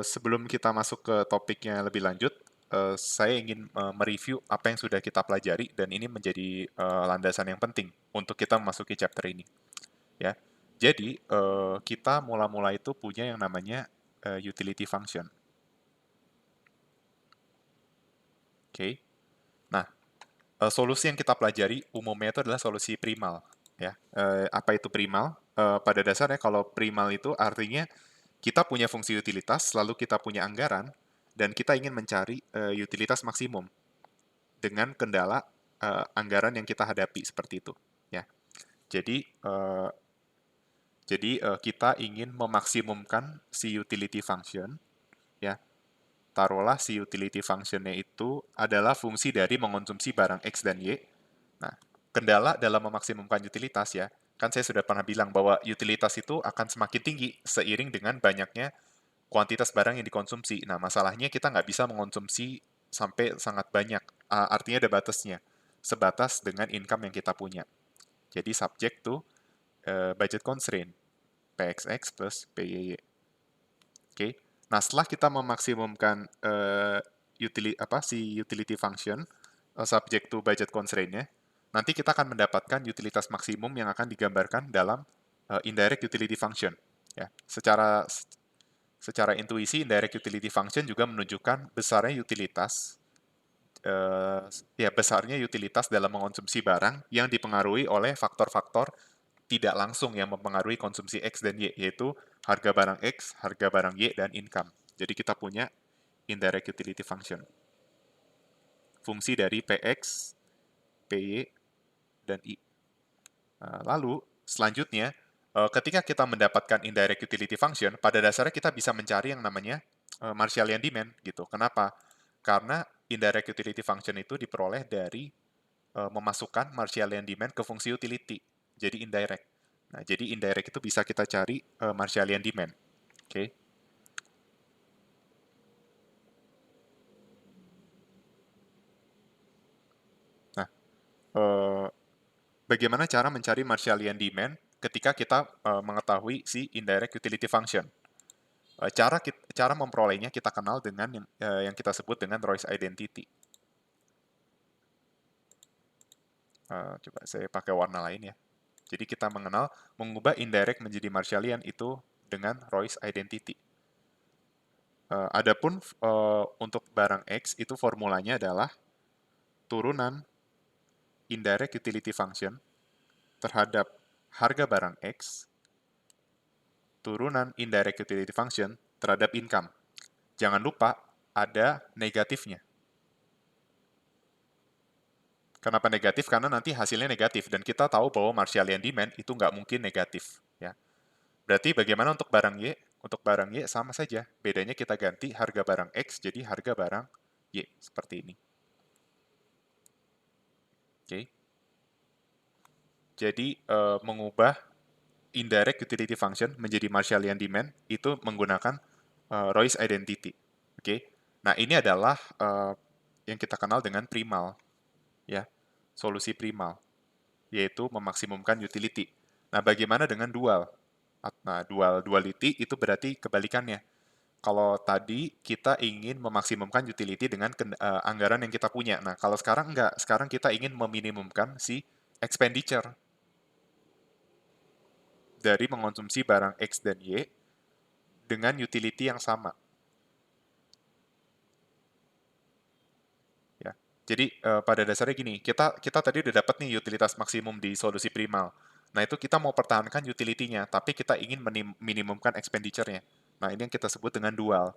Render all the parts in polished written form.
Sebelum kita masuk ke topiknya lebih lanjut, saya ingin mereview apa yang sudah kita pelajari dan ini menjadi landasan yang penting untuk kita memasuki chapter ini. Ya, jadi kita mula-mula itu punya yang namanya utility function. Oke. Nah, solusi yang kita pelajari umumnya itu adalah solusi primal. Ya, apa itu primal? Pada dasarnya kalau primal itu artinya kita punya fungsi utilitas, lalu kita punya anggaran, dan kita ingin mencari utilitas maksimum dengan kendala anggaran yang kita hadapi seperti itu. Ya, jadi kita ingin memaksimumkan si utility function. Ya, taruhlah si utility functionnya itu adalah fungsi dari mengonsumsi barang X dan Y. Nah, kendala dalam memaksimumkan utilitas ya, kan saya sudah pernah bilang bahwa utilitas itu akan semakin tinggi seiring dengan banyaknya kuantitas barang yang dikonsumsi. Nah, masalahnya kita nggak bisa mengonsumsi sampai sangat banyak. Artinya ada batasnya. Sebatas dengan income yang kita punya. Jadi subject to budget constraint. PXX plus PYY. Oke. Nah, setelah kita memaksimumkan si utility function subject to budget constraint-nya, nanti kita akan mendapatkan utilitas maksimum yang akan digambarkan dalam indirect utility function. Ya, secara intuisi, indirect utility function juga menunjukkan besarnya utilitas dalam mengonsumsi barang yang dipengaruhi oleh faktor-faktor tidak langsung yang mempengaruhi konsumsi X dan Y, yaitu harga barang X, harga barang Y, dan income. Jadi kita punya indirect utility function. Fungsi dari PX, PY, dan I. Lalu, selanjutnya, ketika kita mendapatkan indirect utility function, pada dasarnya kita bisa mencari yang namanya Marshallian demand gitu. Kenapa? Karena indirect utility function itu diperoleh dari memasukkan Marshallian demand ke fungsi utility. Jadi indirect. Nah, jadi indirect itu bisa kita cari Marshallian demand. Oke. Okay. Nah, eh, bagaimana cara mencari Marshallian demand ketika kita mengetahui si indirect utility function? Cara memperolehnya kita kenal dengan yang kita sebut dengan Roy's identity. Coba saya pakai warna lain ya. Jadi kita mengubah indirect menjadi Marshallian itu dengan Roy's identity. Adapun untuk barang X itu formulanya adalah turunan indirect utility function terhadap harga barang X, turunan indirect utility function terhadap income. Jangan lupa ada negatifnya. Kenapa negatif? Karena nanti hasilnya negatif dan kita tahu bahwa Marshallian demand itu nggak mungkin negatif. Ya. Berarti bagaimana untuk barang Y? Untuk barang Y sama saja. Bedanya kita ganti harga barang X jadi harga barang Y seperti ini. Oke. Jadi mengubah indirect utility function menjadi Marshallian demand itu menggunakan Roy's identity. Oke. Nah, ini adalah yang kita kenal dengan primal, ya. Solusi primal, yaitu memaksimumkan utility. Nah, bagaimana dengan dual? Nah, duality itu berarti kebalikannya. Kalau tadi kita ingin memaksimumkan utility dengan anggaran yang kita punya. Nah, kalau sekarang enggak. Sekarang kita ingin meminimumkan si expenditure dari mengonsumsi barang X dan Y dengan utility yang sama. Ya. Jadi pada dasarnya gini, kita tadi udah dapat nih utilitas maksimum di solusi primal. Nah, itu kita mau pertahankan utility-nya, tapi kita ingin minimumkan expenditure-nya. Nah, ini yang kita sebut dengan dual.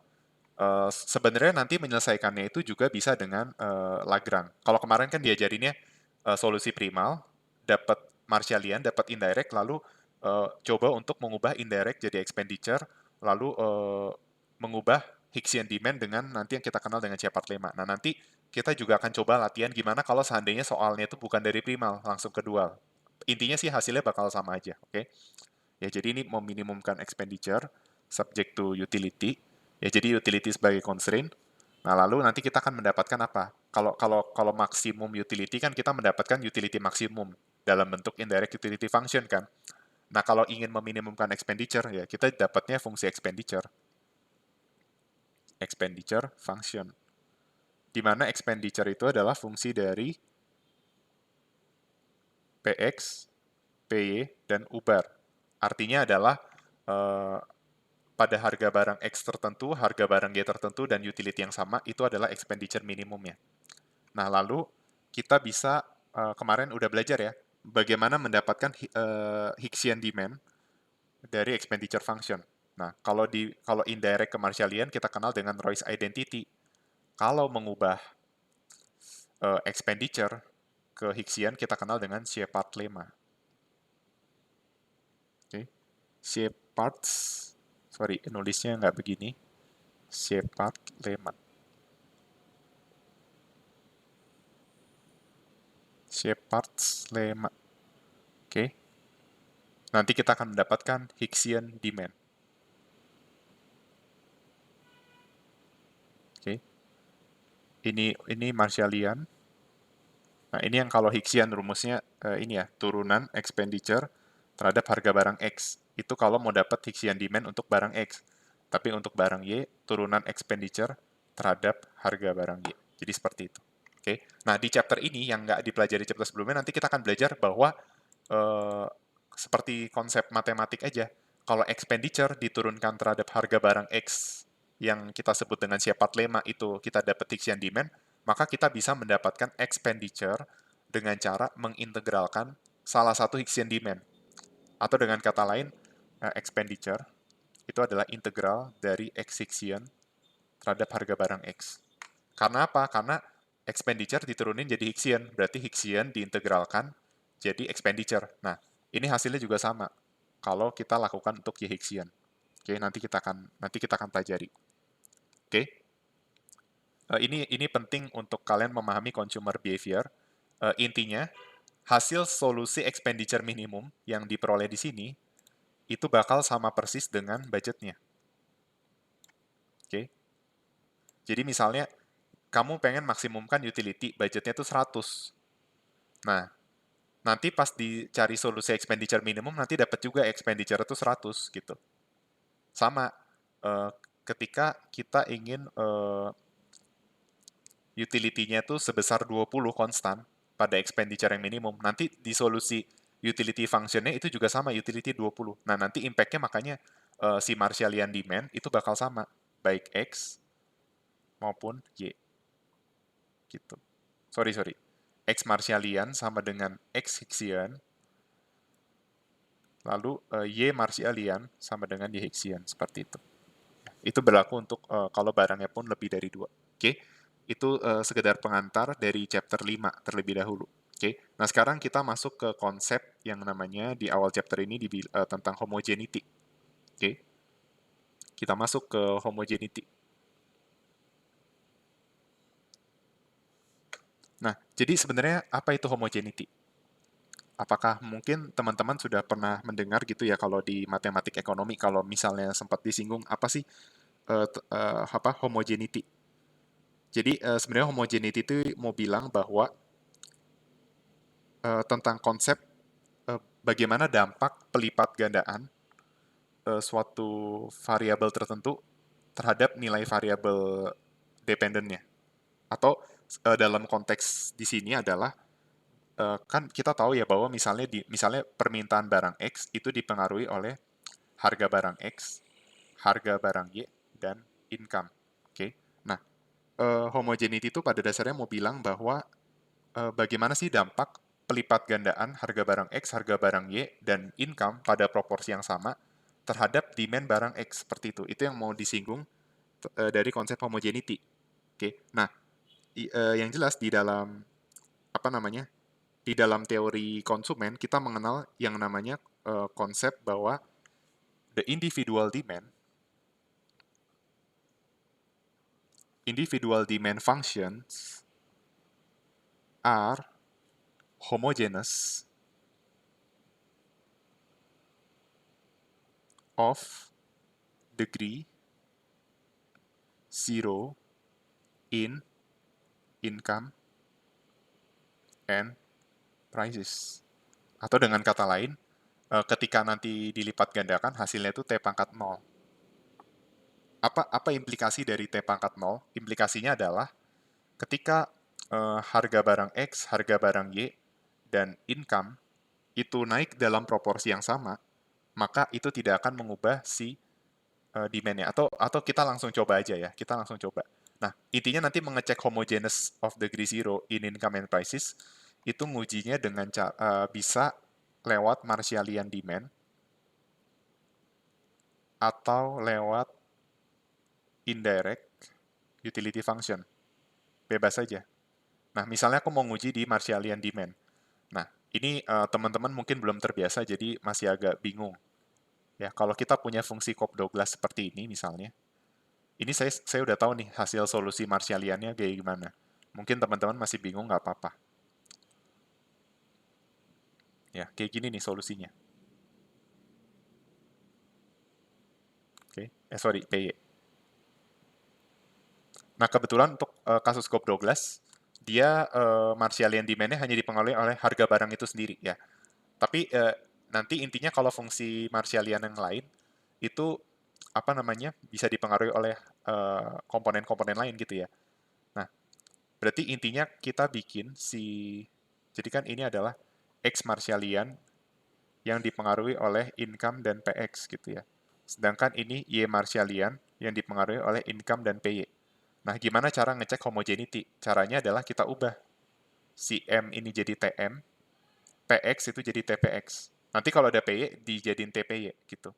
Sebenarnya nanti menyelesaikannya itu juga bisa dengan Lagrange. Kalau kemarin kan diajarinnya solusi primal, dapat Marshallian, dapat indirect, lalu coba untuk mengubah indirect jadi expenditure, lalu mengubah Hicksian demand dengan nanti yang kita kenal dengan Shepard lemma. Nah, nanti kita juga akan coba latihan gimana kalau seandainya soalnya itu bukan dari primal, langsung ke dual. Intinya sih hasilnya bakal sama aja, oke? Okay? Ya, jadi ini meminimumkan expenditure subject to utility. Ya, jadi utility sebagai constraint. Nah, lalu nanti kita akan mendapatkan apa? Kalau maksimum utility kan kita mendapatkan utility maksimum dalam bentuk indirect utility function kan. Nah, kalau ingin meminimumkan expenditure ya kita dapatnya fungsi expenditure. expenditure function. Di mana expenditure itu adalah fungsi dari PX, PY, dan UBAR. Artinya adalah eh, pada harga barang X tertentu, harga barang Y tertentu, dan utility yang sama, itu adalah expenditure minimumnya. Nah, lalu kita bisa, kemarin udah belajar ya, bagaimana mendapatkan Hicksian demand dari expenditure function. Nah, kalau indirect commercialian kita kenal dengan Roy's identity. Kalau mengubah expenditure ke Hicksian kita kenal dengan Shepard lemma. Oke. Shepard's, sorry, nulisnya nggak begini. Shepard lemma. Shepard's lemma. Oke. Nanti kita akan mendapatkan Hicksian demand. Oke. Ini Marshallian. Nah, ini yang kalau Hicksian rumusnya ini ya, turunan expenditure terhadap harga barang X. Itu kalau mau dapat Hicksian demand untuk barang X. Tapi untuk barang Y, turunan expenditure terhadap harga barang Y. Jadi seperti itu. Oke. Nah, di chapter ini yang nggak dipelajari chapter sebelumnya, nanti kita akan belajar bahwa eh, seperti konsep matematik aja. Kalau expenditure diturunkan terhadap harga barang X yang kita sebut dengan Shepard lemma itu kita dapat Hicksian demand, maka kita bisa mendapatkan expenditure dengan cara mengintegralkan salah satu Hicksian demand. Atau dengan kata lain, expenditure itu adalah integral dari X Hicksian terhadap harga barang X. Karena apa? Karena expenditure diturunin jadi Hicksian, berarti Hicksian diintegralkan jadi expenditure. Nah, ini hasilnya juga sama kalau kita lakukan untuk Y Hicksian. Oke, nanti kita akan pelajari. Oke. Ini penting untuk kalian memahami consumer behavior. Intinya, hasil solusi expenditure minimum yang diperoleh di sini itu bakal sama persis dengan budgetnya. Oke. Jadi misalnya kamu pengen maksimumkan utility, budgetnya itu 100. Nah, nanti pas dicari solusi expenditure minimum, nanti dapat juga expenditure itu 100 gitu. Sama, eh, ketika kita ingin utility-nya itu sebesar 20 konstan pada expenditure yang minimum, nanti di solusi utility function-nya itu juga sama, utility 20. Nah, nanti impact-nya makanya si Marshallian demand itu bakal sama, baik X maupun Y. Gitu. Sorry. X Marshallian sama dengan X Hicksian, lalu Y Marshallian sama dengan Y Hicksian, seperti itu. Itu berlaku untuk kalau barangnya pun lebih dari 2. Oke, itu sekedar pengantar dari chapter 5 terlebih dahulu. Oke, nah sekarang kita masuk ke konsep yang namanya di awal chapter ini tentang homogeneity. Oke, kita masuk ke homogeneity. Nah, jadi sebenarnya apa itu homogeneity? Apakah mungkin teman-teman sudah pernah mendengar gitu ya kalau di matematik ekonomi kalau misalnya sempat disinggung apa sih apa homogeneity? Jadi sebenarnya homogeneity itu mau bilang bahwa tentang konsep bagaimana dampak pelipat gandaan suatu variabel tertentu terhadap nilai variabel dependennya. Atau dalam konteks di sini adalah kan kita tahu ya bahwa misalnya permintaan barang X itu dipengaruhi oleh harga barang X, harga barang Y, dan income. Oke. Okay? Nah, homogeneity itu pada dasarnya mau bilang bahwa bagaimana sih dampak pelipat gandaan harga barang X, harga barang Y, dan income pada proporsi yang sama terhadap demand barang X seperti itu. Itu yang mau disinggung dari konsep homogeneity. Oke. Nah, yang jelas di dalam apa namanya? Di dalam teori konsumen kita mengenal yang namanya konsep bahwa the individual demand functions are homogeneous of degree zero in income and prices. Atau dengan kata lain, ketika nanti dilipat gandakan hasilnya itu T pangkat 0. apa implikasi dari T pangkat 0? Implikasinya adalah ketika harga barang X, harga barang Y, dan income itu naik dalam proporsi yang sama, maka itu tidak akan mengubah si demand-nya. Atau kita langsung coba aja ya, kita langsung coba. Nah, intinya nanti mengecek homogeneous of degree zero in income and prices, itu ngujinya dengan bisa lewat Marshallian demand atau lewat indirect utility function. Bebas saja. Nah, misalnya aku mau nguji di Marshallian demand. Nah, ini teman-teman mungkin belum terbiasa, jadi masih agak bingung. Ya, kalau kita punya fungsi Cobb-Douglas seperti ini misalnya, ini saya udah tahu nih hasil solusi Marshallian-nya kayak gimana. Mungkin teman-teman masih bingung, nggak apa-apa. Ya, kayak gini nih solusinya. Oke, sorry, PY. Nah, kebetulan untuk kasus Cobb-Douglas, dia Marshallian demand-nya hanya dipengaruhi oleh harga barang itu sendiri ya. Tapi nanti intinya kalau fungsi Marshallian yang lain itu apa namanya bisa dipengaruhi oleh komponen-komponen lain gitu ya. Nah, berarti intinya kita bikin jadi kan ini adalah X Marshallian yang dipengaruhi oleh income dan PX gitu ya. Sedangkan ini Y Marshallian yang dipengaruhi oleh income dan PY. Nah, gimana cara ngecek homogeneity? Caranya adalah kita ubah si M ini jadi TM, PX itu jadi TPX. Nanti kalau ada PY, dijadiin TPY gitu.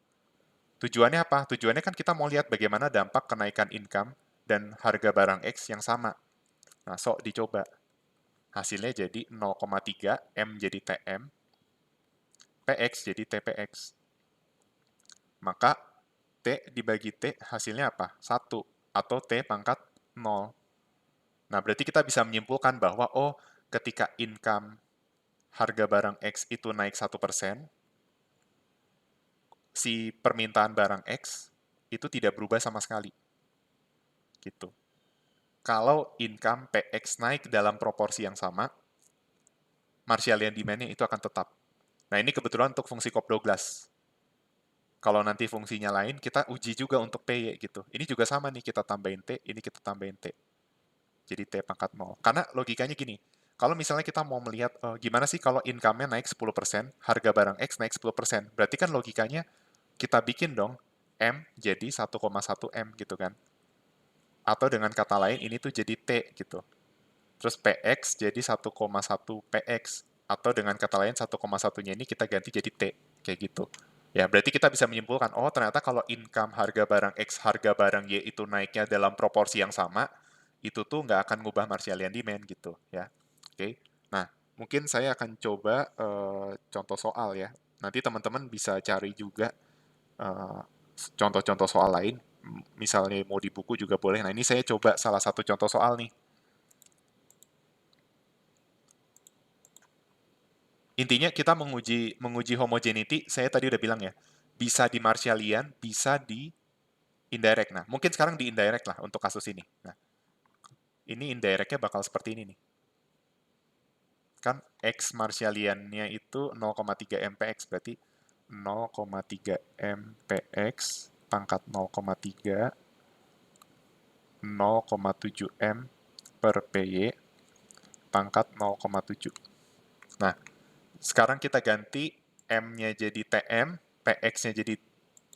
Tujuannya apa? Tujuannya kan kita mau lihat bagaimana dampak kenaikan income dan harga barang X yang sama. Nah, sok dicoba. Hasilnya jadi 0,3, M jadi TM, PX jadi TPX. Maka T dibagi T hasilnya apa? 1 atau T pangkat 0. Nah, berarti kita bisa menyimpulkan bahwa, oh, ketika income harga barang X itu naik 1%, si permintaan barang X itu tidak berubah sama sekali. Gitu. Kalau income PX naik dalam proporsi yang sama, Marshallian demand-nya itu akan tetap. Nah, ini kebetulan untuk fungsi Cobb-Douglas. Kalau nanti fungsinya lain, kita uji juga untuk PY gitu. Ini juga sama nih, kita tambahin T, ini kita tambahin T. Jadi T pangkat 0. Karena logikanya gini, kalau misalnya kita mau melihat gimana sih kalau income-nya naik 10%, harga barang X naik 10%, berarti kan logikanya kita bikin dong M jadi 1,1 M gitu kan. Atau dengan kata lain ini tuh jadi T gitu. Terus PX jadi 1,1 PX. Atau dengan kata lain 1,1-nya ini kita ganti jadi T. Kayak gitu. Ya, berarti kita bisa menyimpulkan, oh ternyata kalau income harga barang X, harga barang Y itu naiknya dalam proporsi yang sama, itu tuh nggak akan ngubah Marshallian demand gitu ya. Oke. Nah, mungkin saya akan coba contoh soal ya. Nanti teman-teman bisa cari juga eh, contoh-contoh soal lain. Misalnya mau di buku juga boleh. Nah, ini saya coba salah satu contoh soal nih. Intinya kita menguji homogeneity, saya tadi udah bilang ya, bisa di Marshallian, bisa di indirect. Nah, mungkin sekarang di indirect lah untuk kasus ini. Nah, ini indirectnya bakal seperti ini nih. Kan X Marshallian-nya itu 0,3 MPX, berarti 0,3 MPX pangkat 0,3 0,7 M per PY pangkat 0,7. Nah, sekarang kita ganti M-nya jadi TM, PX-nya jadi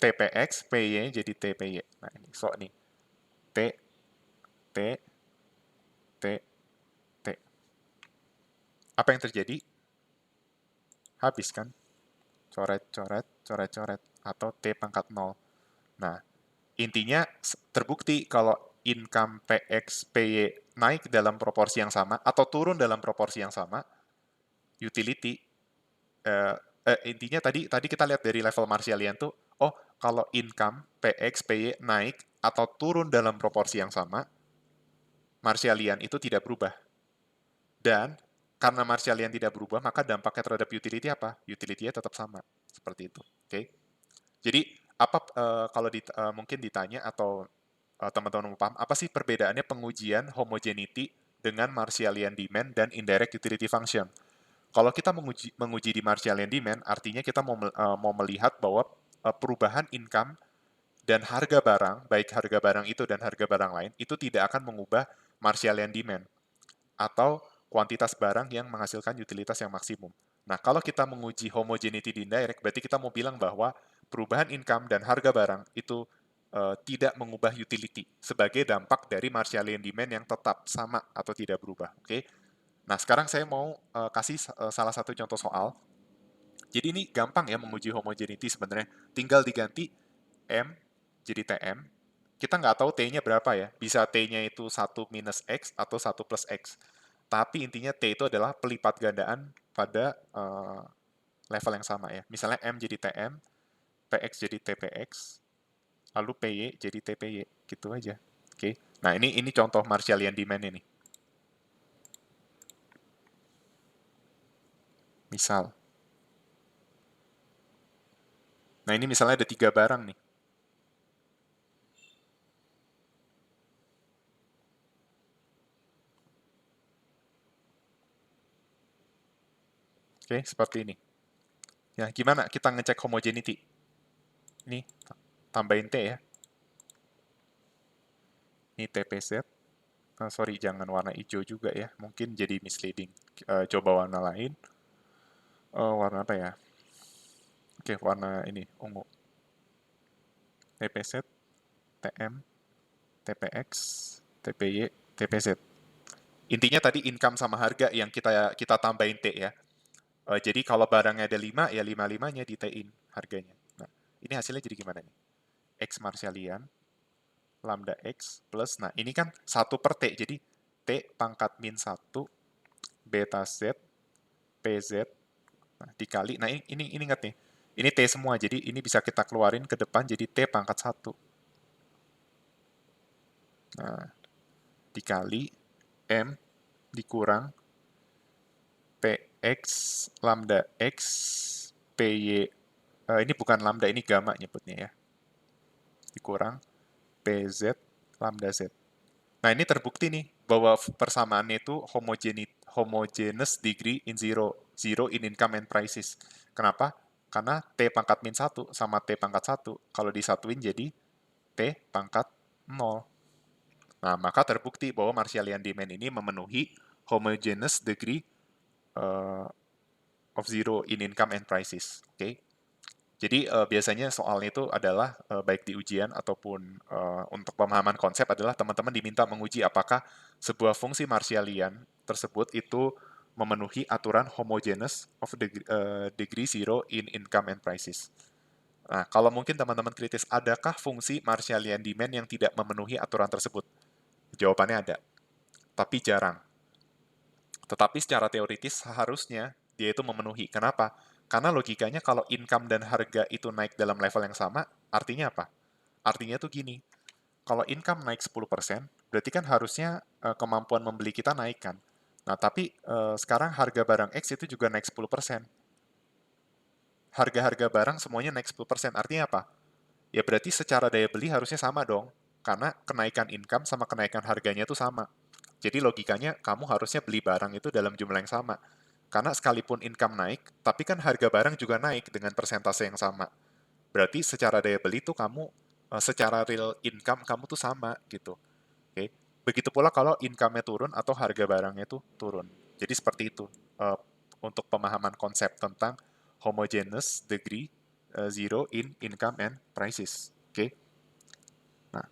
TPX, PY-nya jadi TPY. Nah, ini so nih. T, T, T, T. Apa yang terjadi? Habis kan? Coret, coret, coret, coret. Atau T pangkat 0. Nah, intinya terbukti kalau income PX, PY naik dalam proporsi yang sama atau turun dalam proporsi yang sama, utility eh, intinya tadi kita lihat dari level Marshallian tuh, oh kalau income PX, PY naik atau turun dalam proporsi yang sama, Marshallian itu tidak berubah. Dan karena Marshallian tidak berubah, maka dampaknya terhadap utility apa? Utility-nya tetap sama. Seperti itu. Oke. Okay? Jadi apa kalau mungkin ditanya atau teman-teman mau paham, apa sih perbedaannya pengujian homogeneity dengan Marshallian demand dan indirect utility function? Kalau kita menguji di Marshallian demand, artinya kita mau melihat bahwa perubahan income dan harga barang, baik harga barang itu dan harga barang lain, itu tidak akan mengubah Marshallian demand atau kuantitas barang yang menghasilkan utilitas yang maksimum. Nah, kalau kita menguji homogeneity di indirect, berarti kita mau bilang bahwa perubahan income dan harga barang itu tidak mengubah utility sebagai dampak dari Marshallian demand yang tetap sama atau tidak berubah. Oke. Nah, sekarang saya mau kasih salah satu contoh soal. Jadi ini gampang ya menguji homogeneity sebenarnya. Tinggal diganti M jadi TM. Kita nggak tahu T-nya berapa ya. Bisa T-nya itu 1 - X atau 1 + X. Tapi intinya T itu adalah pelipat gandaan pada level yang sama ya. Misalnya M jadi TM, PX jadi TPX, lalu PY jadi TPY. Gitu aja. Oke. Nah, ini contoh Marshallian demand ini. Misal. Nah, ini misalnya ada 3 barang nih. Oke, seperti ini. Ya, gimana kita ngecek homogeneity? Ini tambahin T ya. Ini TPZ. Sorry, jangan warna hijau juga ya. Mungkin jadi misleading. Coba warna lain. Warna apa ya? Oke, warna ini, ungu. TPZ, TM, TPX, TPY, TPZ. Intinya tadi income sama harga yang kita tambahin T ya. Jadi kalau barangnya ada 5, ya 5-5-nya di-T-in harganya. Nah, ini hasilnya jadi gimana nih? X Marshallian, lambda X plus, nah ini kan 1/T, jadi T pangkat -1, beta Z, PZ, nah, dikali, nah ini ingat nih, ini T semua, jadi ini bisa kita keluarin ke depan jadi T pangkat 1. Nah, dikali M dikurang PX lambda X PY, ini bukan lambda, ini gamma nyebutnya ya, dikurang PZ lambda Z. Nah, ini terbukti nih bahwa persamaannya itu homogeneous degree in zero, zero in income and prices. Kenapa? Karena T pangkat -1 sama T pangkat 1, kalau disatuin jadi T pangkat 0. Nah, maka terbukti bahwa Marshallian demand ini memenuhi homogeneous degree uh, of zero in income and prices. Oke. Okay? Jadi biasanya soalnya itu adalah baik di ujian ataupun untuk pemahaman konsep adalah teman-teman diminta menguji apakah sebuah fungsi Marshallian tersebut itu memenuhi aturan homogeneous of degree zero in income and prices. Nah, kalau mungkin teman-teman kritis, adakah fungsi Marshallian demand yang tidak memenuhi aturan tersebut? Jawabannya ada, tapi jarang. Tetapi secara teoritis seharusnya dia itu memenuhi. Kenapa? Karena logikanya kalau income dan harga itu naik dalam level yang sama, artinya apa? Artinya tuh gini, kalau income naik 10%, berarti kan harusnya kemampuan membeli kita naik kan? Nah, tapi sekarang harga barang X itu juga naik 10%. Harga-harga barang semuanya naik 10%. Artinya apa? Ya berarti secara daya beli harusnya sama dong. Karena kenaikan income sama kenaikan harganya itu sama. Jadi logikanya kamu harusnya beli barang itu dalam jumlah yang sama. Karena sekalipun income naik, tapi kan harga barang juga naik dengan persentase yang sama. Berarti secara daya beli tuh kamu, secara real income kamu tuh sama gitu. Oke. Begitu pula kalau income-nya turun atau harga barangnya itu turun. Jadi seperti itu untuk pemahaman konsep tentang homogeneous degree zero in income and prices. Oke. Nah,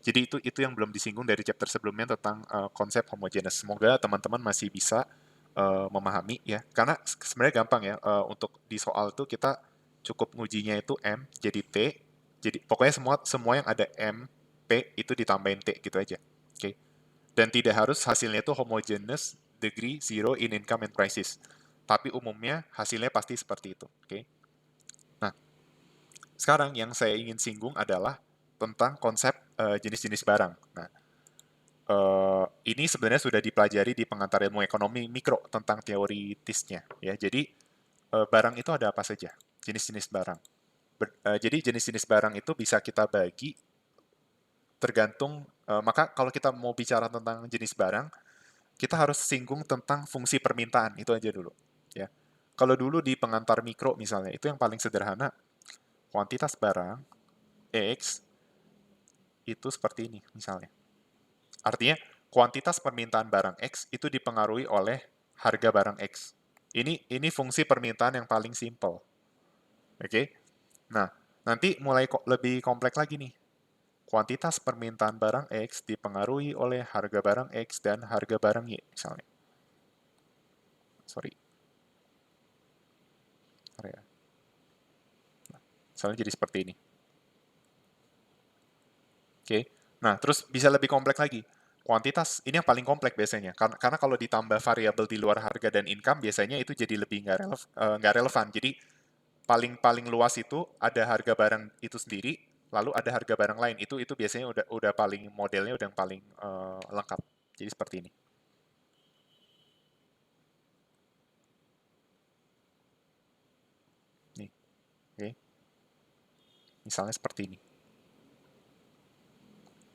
jadi itu yang belum disinggung dari chapter sebelumnya tentang konsep homogeneous. Semoga teman-teman masih bisa memahami ya. Karena sebenarnya gampang ya untuk di soal itu kita cukup ngujinya itu M jadi T. Jadi pokoknya semua yang ada M, P itu ditambahin T gitu aja. Oke. Dan tidak harus hasilnya itu homogeneous degree zero in income and prices. Tapi umumnya hasilnya pasti seperti itu. Oke. Nah, sekarang yang saya ingin singgung adalah tentang konsep jenis-jenis barang. Nah, ini sebenarnya sudah dipelajari di pengantar ilmu ekonomi mikro tentang teoritisnya. Ya, jadi barang itu ada apa saja? Jenis-jenis barang. Jadi jenis-jenis barang itu bisa kita bagi tergantung. Maka kalau kita mau bicara tentang jenis barang, kita harus singgung tentang fungsi permintaan itu aja dulu. Ya, kalau dulu di pengantar mikro misalnya itu yang paling sederhana kuantitas barang X itu seperti ini misalnya. Artinya kuantitas permintaan barang X itu dipengaruhi oleh harga barang X. Ini fungsi permintaan yang paling simple. Oke? Nah, nanti mulai lebih kompleks lagi nih. Kuantitas permintaan barang X dipengaruhi oleh harga barang X dan harga barang Y misalnya. Sorry. Area. Nah, misalnya jadi seperti ini. Oke. Nah, terus bisa lebih kompleks lagi. Kuantitas, ini yang paling kompleks biasanya. Karena kalau ditambah variabel di luar harga dan income, biasanya itu jadi lebih nggak relevan. Jadi, paling luas itu ada harga barang itu sendiri, lalu ada harga barang lain. Itu biasanya udah paling modelnya udah yang paling lengkap. Jadi seperti ini. Nih, oke. Misalnya seperti ini.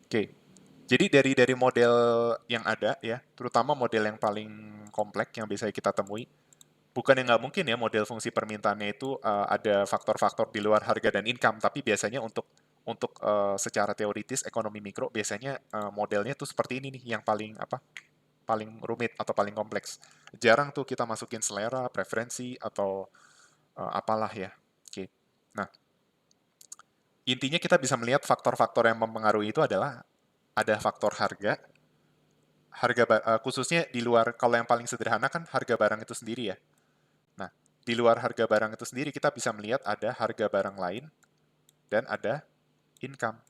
Oke. Jadi dari model yang ada ya, terutama model yang paling kompleks yang biasa kita temui, bukan yang nggak mungkin ya model fungsi permintaannya itu ada faktor-faktor di luar harga dan income, tapi biasanya untuk secara teoritis ekonomi mikro biasanya modelnya tuh seperti ini nih yang paling rumit atau paling kompleks. Jarang tuh kita masukin selera, preferensi atau apalah ya. Oke. Nah, intinya kita bisa melihat faktor-faktor yang mempengaruhi itu adalah ada faktor harga, khususnya di luar kalau yang paling sederhana kan harga barang itu sendiri ya. Nah, di luar harga barang itu sendiri kita bisa melihat ada harga barang lain dan ada income.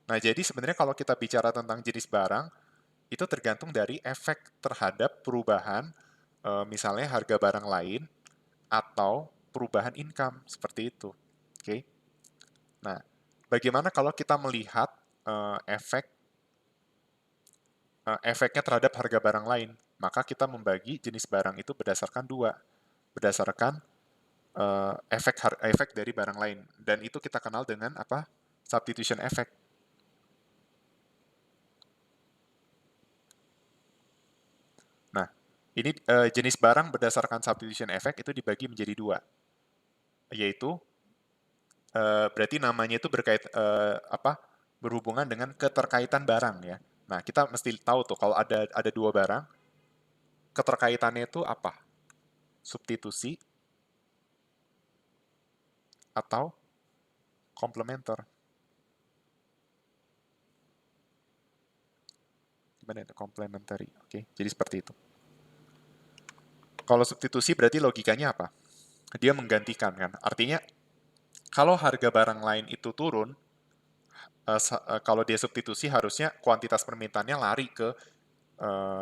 Nah, jadi sebenarnya kalau kita bicara tentang jenis barang, itu tergantung dari efek terhadap perubahan, misalnya harga barang lain atau perubahan income, seperti itu. Oke. Nah, bagaimana kalau kita melihat efeknya terhadap harga barang lain? Maka kita membagi jenis barang itu berdasarkan dua, berdasarkan efek dari barang lain, dan itu kita kenal dengan apa? Substitution effect. Nah, ini jenis barang berdasarkan substitution effect itu dibagi menjadi dua, yaitu berarti namanya itu berhubungan dengan keterkaitan barang ya. Nah, kita mesti tahu tuh kalau ada dua barang, keterkaitannya itu apa? Substitusi atau komplementer. Gimana itu? Complementary. Oke, jadi seperti itu. Kalau substitusi berarti logikanya apa? Dia menggantikan kan. Artinya kalau harga barang lain itu turun, kalau dia substitusi harusnya kuantitas permintaannya lari ke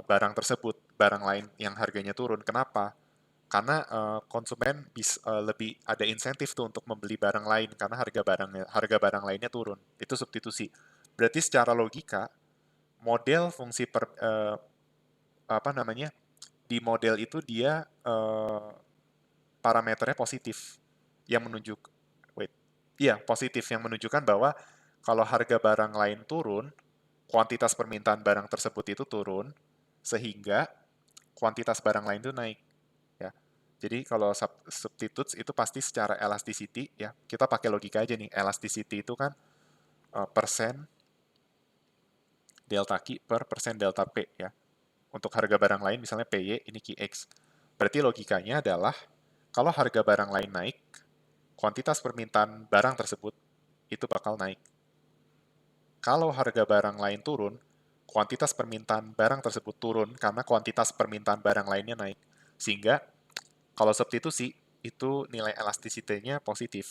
barang tersebut, barang lain yang harganya turun. Kenapa? Karena konsumen lebih ada insentif tuh untuk membeli barang lain karena harga barang lainnya turun. Itu substitusi. Berarti secara logika model fungsi apa namanya, di model itu dia parameternya positif yang menunjuk wait. Iya, positif yang menunjukkan bahwa kalau harga barang lain turun, kuantitas permintaan barang tersebut itu turun sehingga kuantitas barang lain itu naik ya. Jadi kalau substitutes itu pasti secara elasticity ya. Kita pakai logika aja nih. Elasticity itu kan persen delta Q per persen delta P ya. Untuk harga barang lain misalnya PY ini QX. Berarti logikanya adalah kalau harga barang lain naik, kuantitas permintaan barang tersebut itu bakal naik. Kalau harga barang lain turun, kuantitas permintaan barang tersebut turun karena kuantitas permintaan barang lainnya naik. Sehingga kalau substitusi, itu nilai elasticity-nya positif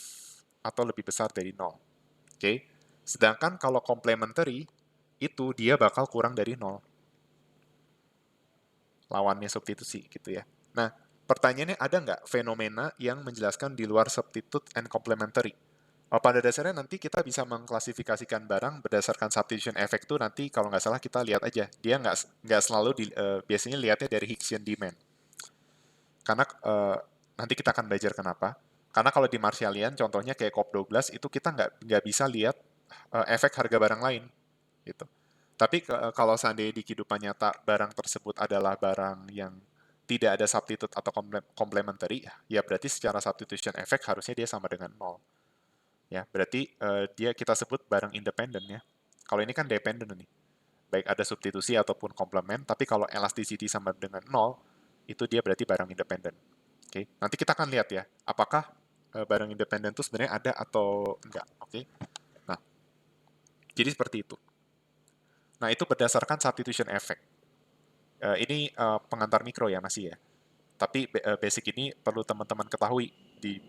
atau lebih besar dari nol. Oke. Sedangkan kalau complementary, itu dia bakal kurang dari nol. Lawannya substitusi gitu ya. Nah, pertanyaannya ada nggak fenomena yang menjelaskan di luar substitute and complementary? Pada dasarnya nanti kita bisa mengklasifikasikan barang berdasarkan substitution effect tuh nanti kalau nggak salah kita lihat aja. Dia nggak selalu biasanya lihatnya dari Hicksian demand. Karena nanti kita akan belajar kenapa. Karena kalau di Marshallian, contohnya kayak COP12, itu kita nggak bisa lihat efek harga barang lain. Gitu. Tapi kalau seandainya di kehidupan nyata barang tersebut adalah barang yang tidak ada substitute atau complementary, ya berarti secara substitution effect harusnya dia sama dengan nol. Ya, berarti kita sebut barang independen ya. Kalau ini kan dependent nih. Baik ada substitusi ataupun komplement, tapi kalau elasticity sama dengan nol, itu dia berarti barang independen. Oke, nanti kita akan lihat ya, apakah barang independen itu sebenarnya ada atau enggak. Oke, nah jadi seperti itu. Nah itu berdasarkan substitution effect. Ini pengantar mikro ya masih ya. Tapi basic ini perlu teman-teman ketahui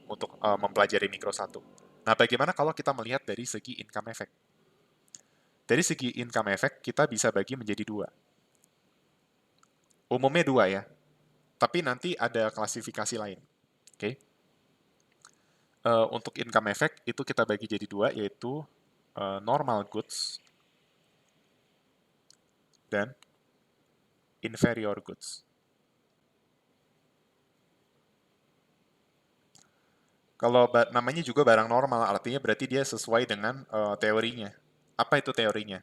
untuk mempelajari mikro satu. Nah bagaimana kalau kita melihat dari segi income effect? Dari segi income effect kita bisa bagi menjadi dua. Umumnya dua ya, tapi nanti ada klasifikasi lain. Oke. Okay? Untuk income effect itu kita bagi jadi dua, yaitu normal goods dan inferior goods. Kalau namanya juga barang normal, artinya berarti dia sesuai dengan teorinya. Apa itu teorinya?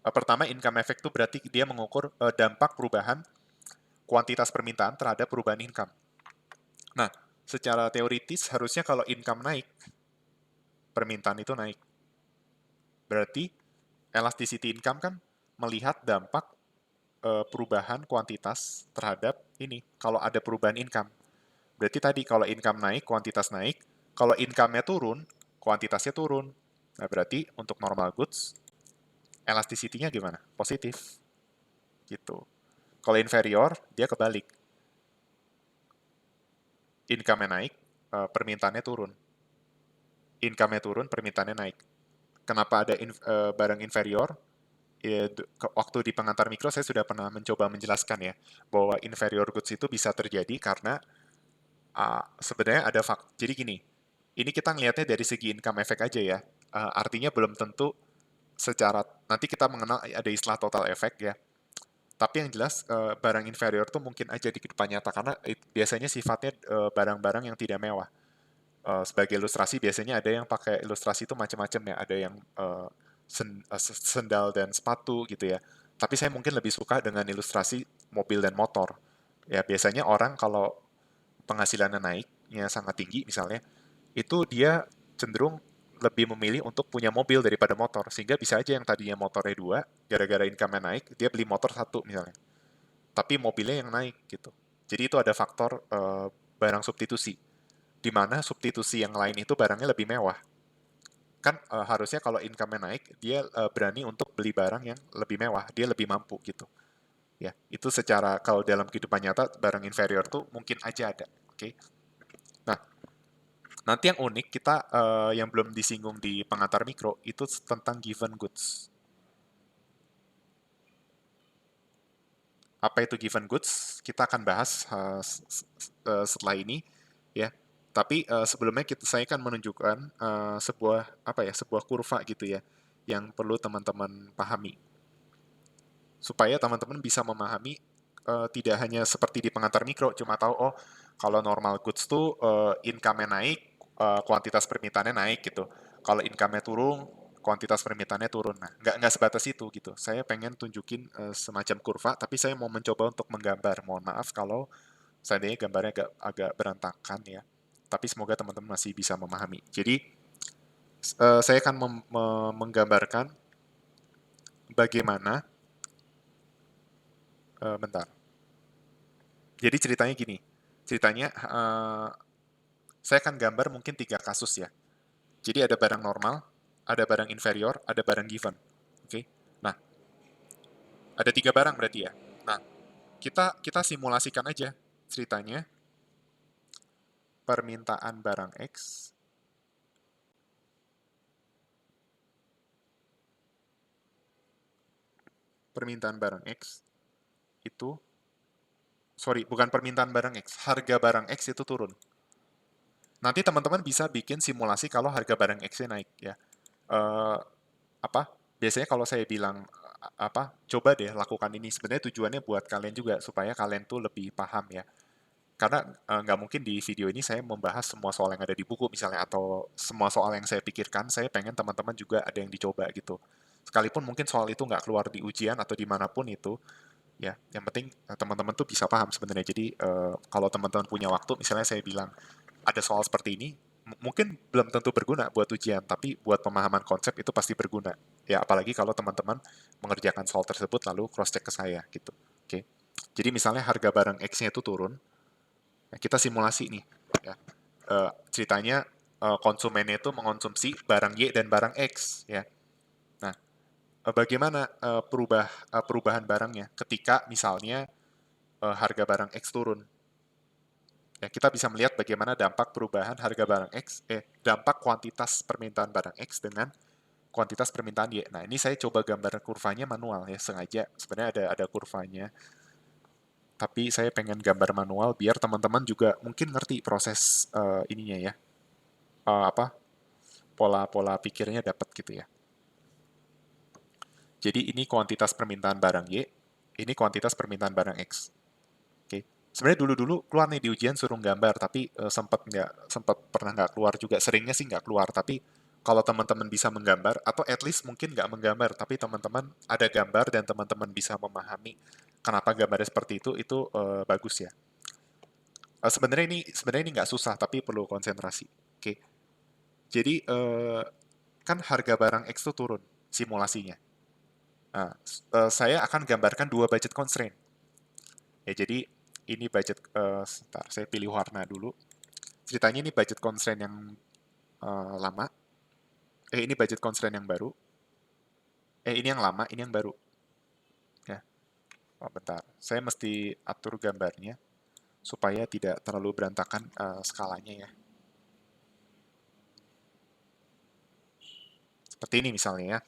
Pertama, income effect itu berarti dia mengukur dampak perubahan kuantitas permintaan terhadap perubahan income. Nah, secara teoritis harusnya kalau income naik, permintaan itu naik. Berarti elasticity income kan melihat dampak perubahan kuantitas terhadap ini. Kalau ada perubahan income. Berarti tadi kalau income naik, kuantitas naik. Kalau income-nya turun, kuantitasnya turun. Nah, berarti untuk normal goods, elasticity-nya gimana? Positif. Gitu. Kalau inferior, dia kebalik. Income-nya naik, permintaannya turun. Income-nya turun, permintaannya naik. Kenapa ada barang inferior? Ya, waktu di pengantar mikro saya sudah pernah mencoba menjelaskan ya, bahwa inferior goods itu bisa terjadi karena sebenarnya ada jadi gini, ini kita ngelihatnya dari segi income effect aja ya. Artinya belum tentu secara, nanti kita mengenal ada istilah total effect ya. Tapi yang jelas barang inferior tuh mungkin aja di kehidupan nyata karena biasanya sifatnya barang-barang yang tidak mewah. Sebagai ilustrasi biasanya ada yang pakai ilustrasi itu macam-macam ya. Ada yang sendal dan sepatu gitu ya. Tapi saya mungkin lebih suka dengan ilustrasi mobil dan motor. Ya biasanya orang kalau penghasilannya naiknya sangat tinggi misalnya, itu dia cenderung lebih memilih untuk punya mobil daripada motor. Sehingga bisa aja yang tadinya motornya dua, gara-gara income-nya naik, dia beli motor satu misalnya. Tapi mobilnya yang naik gitu. Jadi itu ada faktor barang substitusi. Di mana substitusi yang lain itu barangnya lebih mewah. Kan harusnya kalau income-nya naik, dia berani untuk beli barang yang lebih mewah. Dia lebih mampu gitu. Ya, itu secara kalau dalam kehidupan nyata barang inferior tuh mungkin aja ada. Oke. Nah, nanti yang unik kita yang belum disinggung di pengantar mikro itu tentang given goods. Apa itu given goods? Kita akan bahas setelah ini ya. Tapi sebelumnya saya akan menunjukkan sebuah apa ya, sebuah kurva gitu ya yang perlu teman-teman pahami supaya teman-teman bisa memahami tidak hanya seperti di pengantar mikro cuma tahu oh kalau normal goods tuh income-nya naik, kuantitas permintaannya naik gitu. Kalau income-nya turun, kuantitas permintaannya turun. Nah, nggak sebatas itu gitu. Saya pengen tunjukin semacam kurva, tapi saya mau mencoba untuk menggambar. Mohon maaf kalau seandainya gambarnya agak berantakan ya. Tapi semoga teman-teman masih bisa memahami. Jadi, saya akan menggambarkan bagaimana, bentar. Jadi ceritanya gini, ceritanya saya akan gambar mungkin 3 kasus ya. Jadi ada barang normal, ada barang inferior, ada barang given. Oke. Nah, ada 3 barang berarti ya. Nah, kita simulasikan aja ceritanya permintaan barang X, permintaan barang X itu, sorry, bukan permintaan barang X, harga barang X itu turun. Nanti teman-teman bisa bikin simulasi kalau harga barang X-nya naik ya. Eh, apa? Biasanya kalau saya bilang apa? Coba deh lakukan ini. Sebenarnya tujuannya buat kalian juga supaya kalian tuh lebih paham ya. Karena nggak mungkin di video ini saya membahas semua soal yang ada di buku misalnya atau semua soal yang saya pikirkan. Saya pengen teman-teman juga ada yang dicoba gitu. Sekalipun mungkin soal itu nggak keluar di ujian atau dimanapun itu, ya yang penting teman-teman tuh bisa paham sebenarnya. Jadi kalau teman-teman punya waktu, misalnya saya bilang ada soal seperti ini, Mungkin belum tentu berguna buat ujian, tapi buat pemahaman konsep itu pasti berguna. Ya, apalagi kalau teman-teman mengerjakan soal tersebut lalu cross-check ke saya gitu. Oke. Jadi misalnya harga barang X-nya itu turun, ya kita simulasi nih. Ya. Ceritanya konsumennya itu mengonsumsi barang Y dan barang X. Ya. Nah, bagaimana perubahan barangnya ketika misalnya harga barang X turun? Ya, kita bisa melihat bagaimana dampak perubahan harga barang X, dampak kuantitas permintaan barang X dengan kuantitas permintaan Y. Nah, ini saya coba gambar kurvanya manual ya, sengaja. Sebenarnya ada kurvanya, tapi saya pengen gambar manual biar teman-teman juga mungkin ngerti proses ininya ya, apa pola-pola pikirnya dapat gitu ya. Jadi ini kuantitas permintaan barang Y, ini kuantitas permintaan barang X. Oke. Sebenarnya dulu-dulu keluar nih di ujian suruh gambar, tapi sempat pernah nggak keluar juga. Seringnya sih nggak keluar, tapi kalau teman-teman bisa menggambar atau at least mungkin nggak menggambar, tapi teman-teman ada gambar dan teman-teman bisa memahami kenapa gambarnya seperti itu bagus ya. Sebenarnya ini nggak susah, tapi perlu konsentrasi. Oke. Jadi kan harga barang X itu turun simulasinya. Nah, saya akan gambarkan dua budget constraint. Ya, jadi ini budget, sebentar, saya pilih warna dulu. Ceritanya ini budget constraint yang lama. Ini budget constraint yang baru. Ini yang lama, ini yang baru. Ya, oh, bentar. Saya mesti atur gambarnya supaya tidak terlalu berantakan skalanya ya. Seperti ini misalnya ya.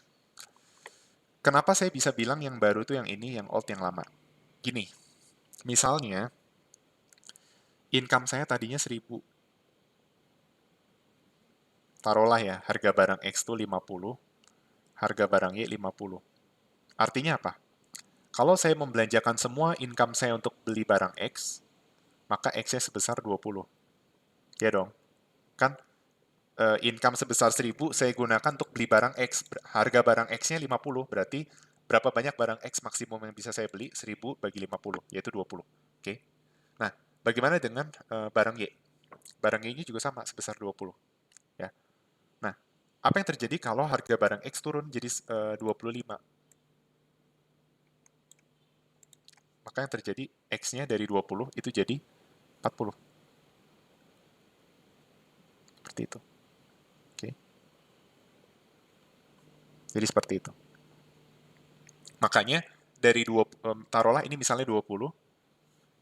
Kenapa saya bisa bilang yang baru itu yang ini, yang old yang lama? Gini, misalnya income saya tadinya 1.000. Taruhlah ya, harga barang X itu 50, harga barang Y 50. Artinya apa? Kalau saya membelanjakan semua income saya untuk beli barang X, maka X-nya sebesar 20. Ya dong. Kan income sebesar 1.000 saya gunakan untuk beli barang X. Harga barang X-nya 50, berarti berapa banyak barang X maksimum yang bisa saya beli? 1.000 bagi 50, yaitu 20. Oke. Nah, bagaimana dengan barang Y? Barang Y-nya juga sama, sebesar 20. Ya. Nah, apa yang terjadi kalau harga barang X turun jadi 25? Maka yang terjadi X-nya dari 20 itu jadi 40. Seperti itu. Oke. Jadi seperti itu. Makanya dari taruhlah ini misalnya 20,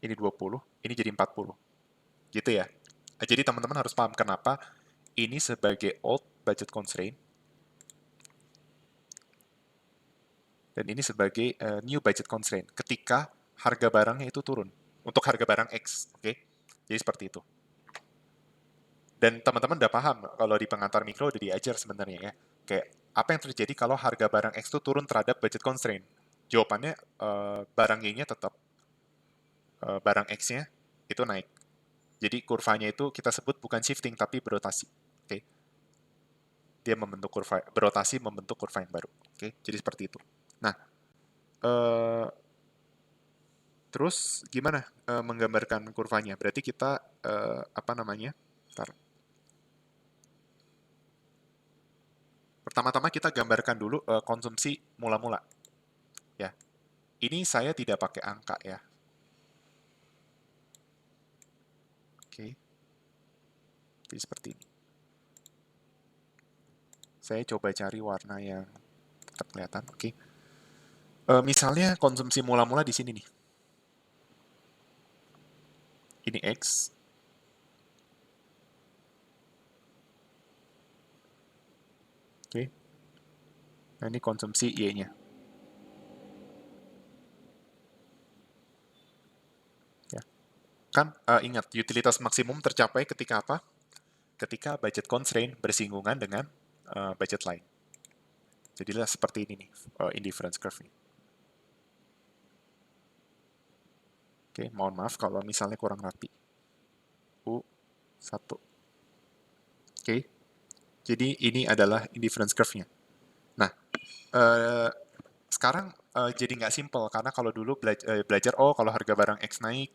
ini 20, ini jadi 40. Gitu ya. Jadi teman-teman harus paham kenapa ini sebagai old budget constraint dan ini sebagai new budget constraint ketika harga barangnya itu turun untuk harga barang X, oke? Jadi seperti itu. Dan teman-teman udah paham kalau di pengantar mikro udah diajar sebenarnya ya. Kayak apa yang terjadi kalau harga barang X itu turun terhadap budget constraint? Jawabannya barang Y-nya tetap, barang X-nya itu naik. Jadi kurvanya itu kita sebut bukan shifting tapi berotasi. Oke. Dia membentuk kurva, berotasi membentuk kurva yang baru. Oke, jadi seperti itu. Nah, eh, terus gimana menggambarkan kurvanya? Berarti kita apa namanya? Bentar. Pertama-tama kita gambarkan dulu konsumsi mula-mula. Ya, ini saya tidak pakai angka ya. Oke, jadi seperti ini. Saya coba cari warna yang tetap kelihatan. Oke. Misalnya konsumsi mula-mula di sini nih. Ini X. Oke. Nah, ini konsumsi Y-nya. Ya. Kan ingat, utilitas maksimum tercapai ketika apa? Ketika budget constraint bersinggungan dengan budget line. Jadilah seperti ini nih, indifference curve ini. Oke, mohon maaf kalau misalnya kurang rapi. U1. Oke, jadi ini adalah indifference curve-nya. Nah, eh, sekarang jadi nggak simple, karena kalau dulu belajar, oh kalau harga barang X naik,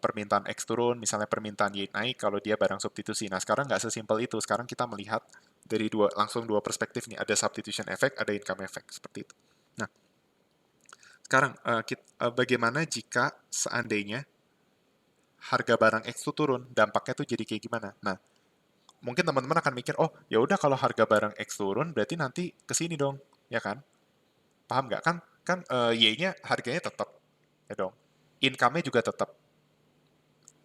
permintaan X turun, misalnya permintaan Y naik kalau dia barang substitusi. Nah, sekarang nggak sesimpel itu. Sekarang kita melihat dari langsung dua perspektif nih. Ada substitution effect, ada income effect. Seperti itu. Nah, sekarang bagaimana jika seandainya harga barang X itu turun, dampaknya tuh jadi kayak gimana? Nah, mungkin teman-teman akan mikir, oh ya udah kalau harga barang X turun, berarti nanti ke sini dong, ya kan? Paham nggak? Kan Y-nya harganya tetap, ya dong. Income-nya juga tetap.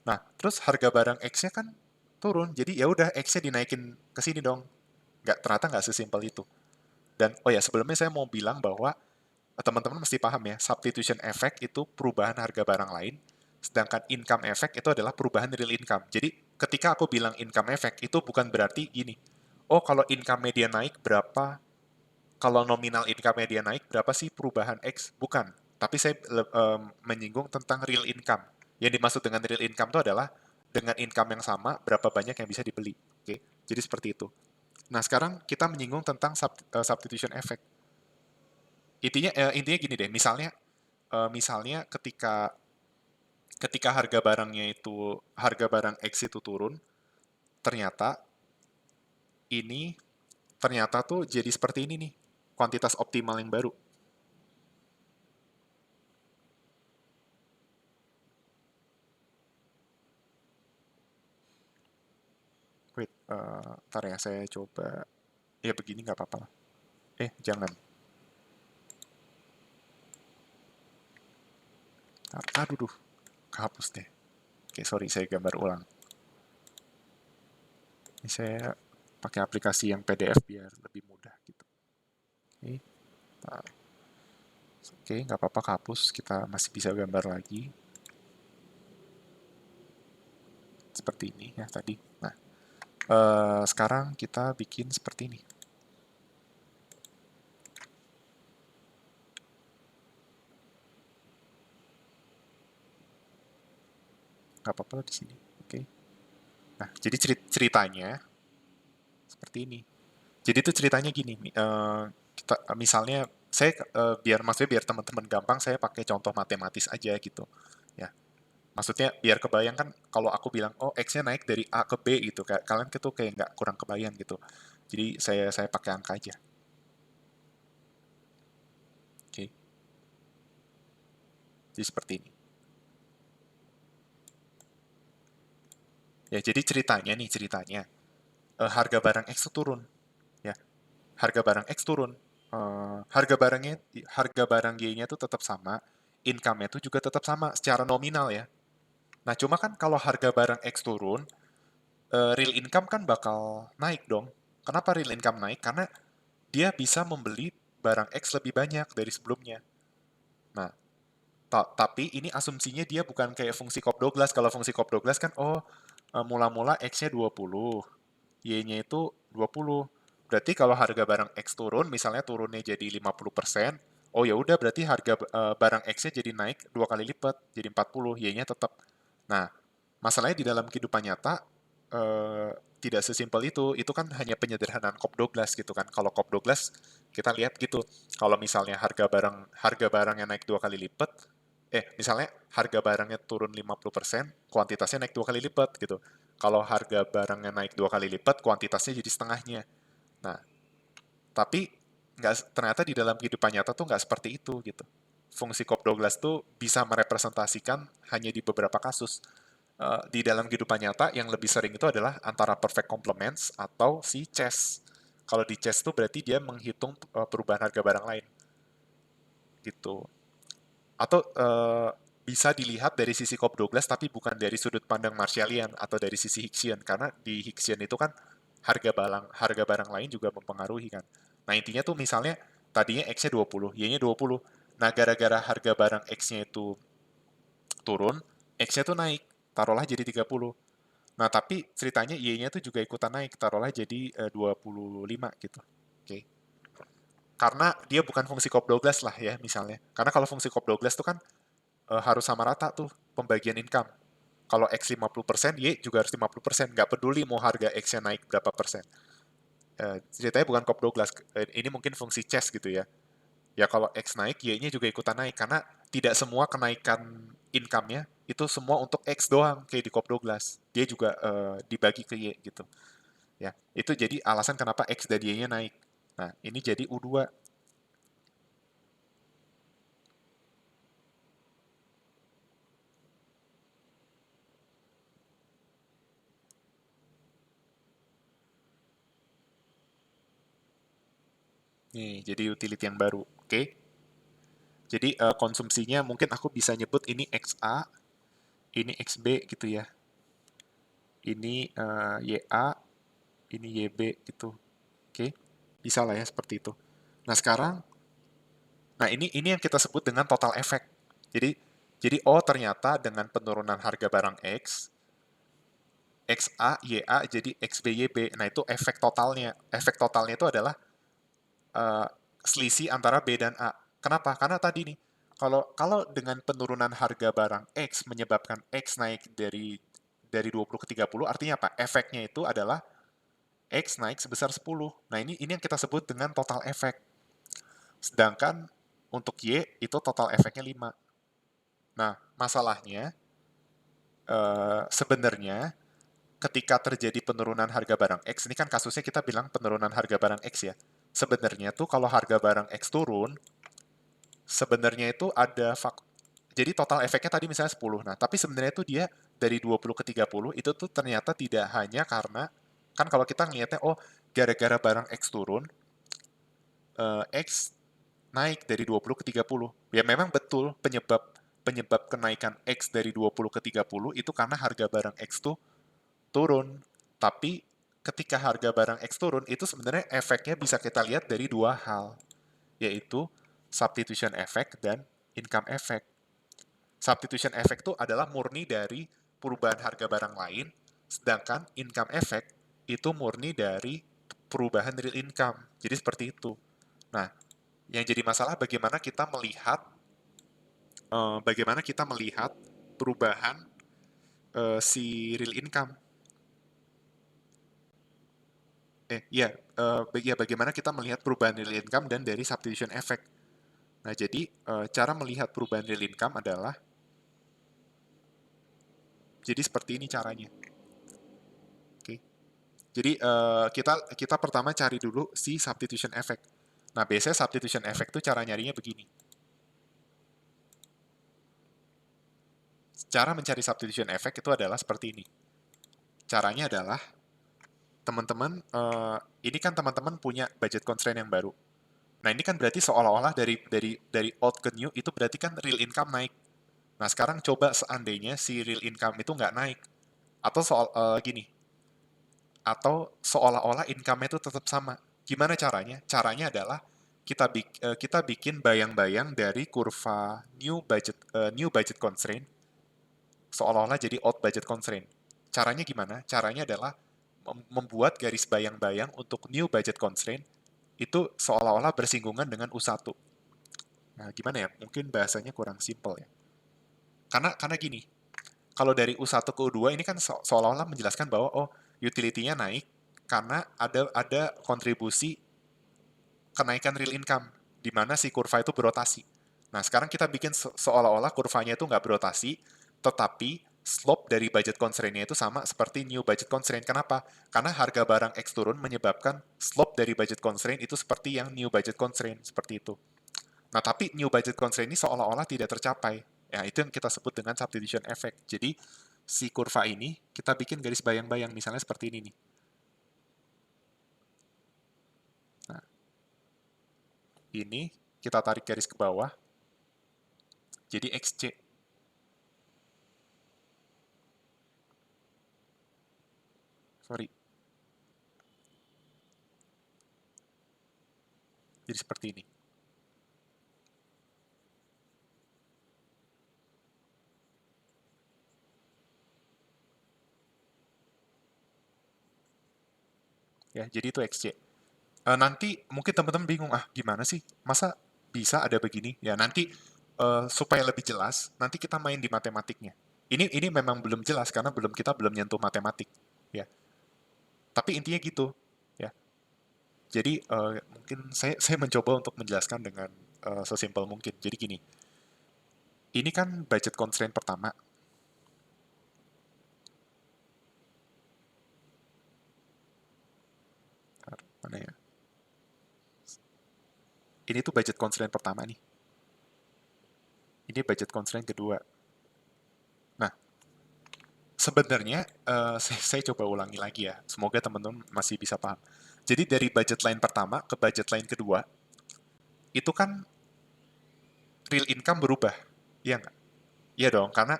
Nah, terus harga barang X-nya kan turun, jadi ya udah X-nya dinaikin ke sini dong. Ternyata nggak sesimpel itu. Dan oh ya, sebelumnya saya mau bilang bahwa teman-teman mesti paham ya, substitution effect itu perubahan harga barang lain, sedangkan income effect itu adalah perubahan real income. Jadi ketika aku bilang income effect itu bukan berarti gini, oh kalau income media naik berapa, kalau nominal income media naik berapa sih perubahan X? Bukan. Tapi saya menyinggung tentang real income. Yang dimaksud dengan real income itu adalah dengan income yang sama, berapa banyak yang bisa dibeli. Oke, jadi seperti itu. Nah, sekarang kita menyinggung tentang substitution effect. Intinya gini deh, misalnya ketika ketika harga barang X itu turun, ternyata ini ternyata tuh jadi seperti ini nih, kuantitas optimal yang baru. Wait, ntar ya saya coba. Ya begini nggak apa-apa lah. Jangan. Aduh, kehapus deh. Oke, sorry, saya gambar ulang. Ini saya pakai aplikasi yang PDF biar lebih mudah gitu. Oke, nah, oke, nggak apa-apa kehapus. Kita masih bisa gambar lagi. Seperti ini ya tadi. Nah, sekarang kita bikin seperti ini. Nggak apa-apa lah di sini. Oke. Nah, jadi ceritanya seperti ini. Jadi itu ceritanya gini. Misalnya saya biar teman-teman gampang, saya pakai contoh matematis aja gitu. Ya, maksudnya biar kebayang kan kalau aku bilang oh X-nya naik dari A ke B gitu, kalian tuh kayak nggak kurang kebayang gitu. Jadi saya pakai angka aja. Oke. Jadi seperti ini. Ya, jadi ceritanya harga barang X tuh turun, ya. Harga barang X turun. Harga barang Y-nya tuh tetap sama, income-nya tuh juga tetap sama secara nominal ya. Nah, cuma kan kalau harga barang X turun, real income kan bakal naik dong. Kenapa real income naik? Karena dia bisa membeli barang X lebih banyak dari sebelumnya. Nah, tapi ini asumsinya dia bukan kayak fungsi Cobb Douglas. Kalau fungsi Cobb Douglas kan, mula-mula X-nya 20, Y-nya itu 20. Berarti kalau harga barang X turun, misalnya turunnya jadi 50%, oh ya udah berarti harga barang X-nya jadi naik 2 kali lipat, jadi 40, Y-nya tetap. Nah, masalahnya di dalam kehidupan nyata eh, tidak sesimpel itu. Itu kan hanya penyederhanaan Cobb Douglas gitu kan. Kalau Cobb Douglas kita lihat gitu. Kalau misalnya harga barang yang naik 2 kali lipat, misalnya harga barangnya turun 50%, kuantitasnya naik 2 kali lipat gitu. Kalau harga barangnya naik 2 kali lipat, kuantitasnya jadi setengahnya. Nah, tapi ternyata di dalam kehidupan nyata tuh nggak seperti itu gitu. Fungsi Cobb Douglas tuh bisa merepresentasikan hanya di beberapa kasus. Di dalam kehidupan nyata yang lebih sering itu adalah antara perfect complements atau si chess. Kalau di chess tuh berarti dia menghitung perubahan harga barang lain gitu. Atau bisa dilihat dari sisi Cobb Douglas tapi bukan dari sudut pandang Marshallian atau dari sisi Hicksian karena di Hicksian itu kan harga barang lain juga mempengaruhi kan. Nah, intinya tuh misalnya tadinya X-nya 20, Y-nya 20. Nah, gara-gara harga barang X-nya itu turun, X-nya tuh naik, taruhlah jadi 30. Nah, tapi ceritanya Y-nya tuh juga ikutan naik, taruhlah jadi 25 gitu. Oke. Karena dia bukan fungsi Cobb Douglas lah ya misalnya. Karena kalau fungsi Cobb Douglas tuh kan harus sama rata tuh pembagian income. Kalau X 50%, Y juga harus 50%. Nggak peduli mau harga X-nya naik berapa persen. Ceritanya bukan Cobb Douglas. Ini mungkin fungsi chess gitu ya. Ya kalau X naik, Y-nya juga ikutan naik. Karena tidak semua kenaikan income-nya itu semua untuk X doang kayak di Cobb Douglas. Dia juga dibagi ke Y gitu. Ya, itu jadi alasan kenapa X dan Y-nya naik. Nah, ini jadi U2. Nih, jadi utility yang baru. Oke. Jadi konsumsinya mungkin aku bisa nyebut ini XA, ini XB gitu ya. Ini YA, ini YB gitu. Oke. Bisa lah ya seperti itu. Nah, sekarang ini yang kita sebut dengan total effect. Jadi oh ternyata dengan penurunan harga barang X, XA, YA jadi XB, YB. Nah, itu efek totalnya. Efek totalnya itu adalah eh, selisih antara B dan A. Kenapa? Karena tadi nih, kalau kalau dengan penurunan harga barang X menyebabkan X naik dari 20 ke 30, artinya apa? Efeknya itu adalah X naik sebesar 10. Nah, ini yang kita sebut dengan total efek. Sedangkan untuk Y itu total efeknya 5. Nah, masalahnya sebenarnya ketika terjadi penurunan harga barang X, ini kan kasusnya kita bilang penurunan harga barang X ya. Sebenarnya tuh kalau harga barang X turun, sebenarnya itu ada jadi total efeknya tadi misalnya 10. Nah, tapi sebenarnya itu dia dari 20 ke 30 itu tuh ternyata tidak hanya karena kan kalau kita ngelihatnya oh gara-gara barang X turun, X naik dari 20 ke 30. Ya memang betul penyebab penyebab kenaikan X dari 20 ke 30 itu karena harga barang X tuh turun. Tapi ketika harga barang X turun, itu sebenarnya efeknya bisa kita lihat dari dua hal, yaitu substitution effect dan income effect. Substitution effect itu adalah murni dari perubahan harga barang lain, sedangkan income effect itu murni dari perubahan real income. Jadi seperti itu. Nah, yang jadi masalah bagaimana kita melihat perubahan si real income. Bagaimana kita melihat perubahan real income dan dari substitution effect. Nah, jadi cara melihat perubahan real income adalah jadi seperti ini caranya. Oke. Jadi kita kita pertama cari dulu si substitution effect. Nah, biasanya substitution effect itu cara nyarinya begini. Cara mencari substitution effect itu adalah seperti ini. Caranya adalah teman-teman ini kan teman-teman punya budget constraint yang baru. Nah, ini kan berarti seolah-olah dari old ke new itu berarti kan real income naik. Nah, sekarang coba seandainya si real income itu nggak naik. Atau gini, atau seolah-olah income-nya itu tetap sama. Gimana caranya? Caranya adalah kita bikin bayang-bayang dari kurva new budget constraint seolah-olah jadi old budget constraint. Caranya gimana? Caranya adalah membuat garis bayang-bayang untuk new budget constraint itu seolah-olah bersinggungan dengan U1. Nah, gimana ya? Mungkin bahasanya kurang simple ya. Karena gini, kalau dari U1 ke U2 ini kan seolah-olah menjelaskan bahwa oh utility-nya naik karena ada kontribusi kenaikan real income di mana si kurva itu berotasi. Nah, sekarang kita bikin seolah-olah kurvanya itu nggak berotasi, tetapi slope dari budget constraint-nya itu sama seperti new budget constraint. Kenapa? Karena harga barang X turun menyebabkan slope dari budget constraint itu seperti yang new budget constraint, seperti itu. Nah, tapi new budget constraint ini seolah-olah tidak tercapai. Ya, itu yang kita sebut dengan substitution effect. Jadi, si kurva ini kita bikin garis bayang-bayang, misalnya seperti ini nih. Nah, ini kita tarik garis ke bawah, jadi XC. Sorry. Jadi seperti ini. Ya, jadi itu XC. Nanti mungkin teman-teman bingung, ah gimana sih? Masa bisa ada begini? Ya, nanti supaya lebih jelas, nanti kita main di matematiknya. Ini memang belum jelas karena kita belum nyentuh matematik, ya. Tapi intinya gitu, ya. Jadi mungkin saya mencoba untuk menjelaskan dengan sesimpel mungkin. Jadi gini, Ini kan budget constraint pertama. Mana ya? Ini tuh budget constraint pertama nih. Ini budget constraint kedua. Nah, sebenarnya saya coba ulangi lagi ya. Semoga teman-teman masih bisa paham. Jadi dari budget line pertama ke budget line kedua, itu kan real income berubah. Iya nggak? Iya dong, karena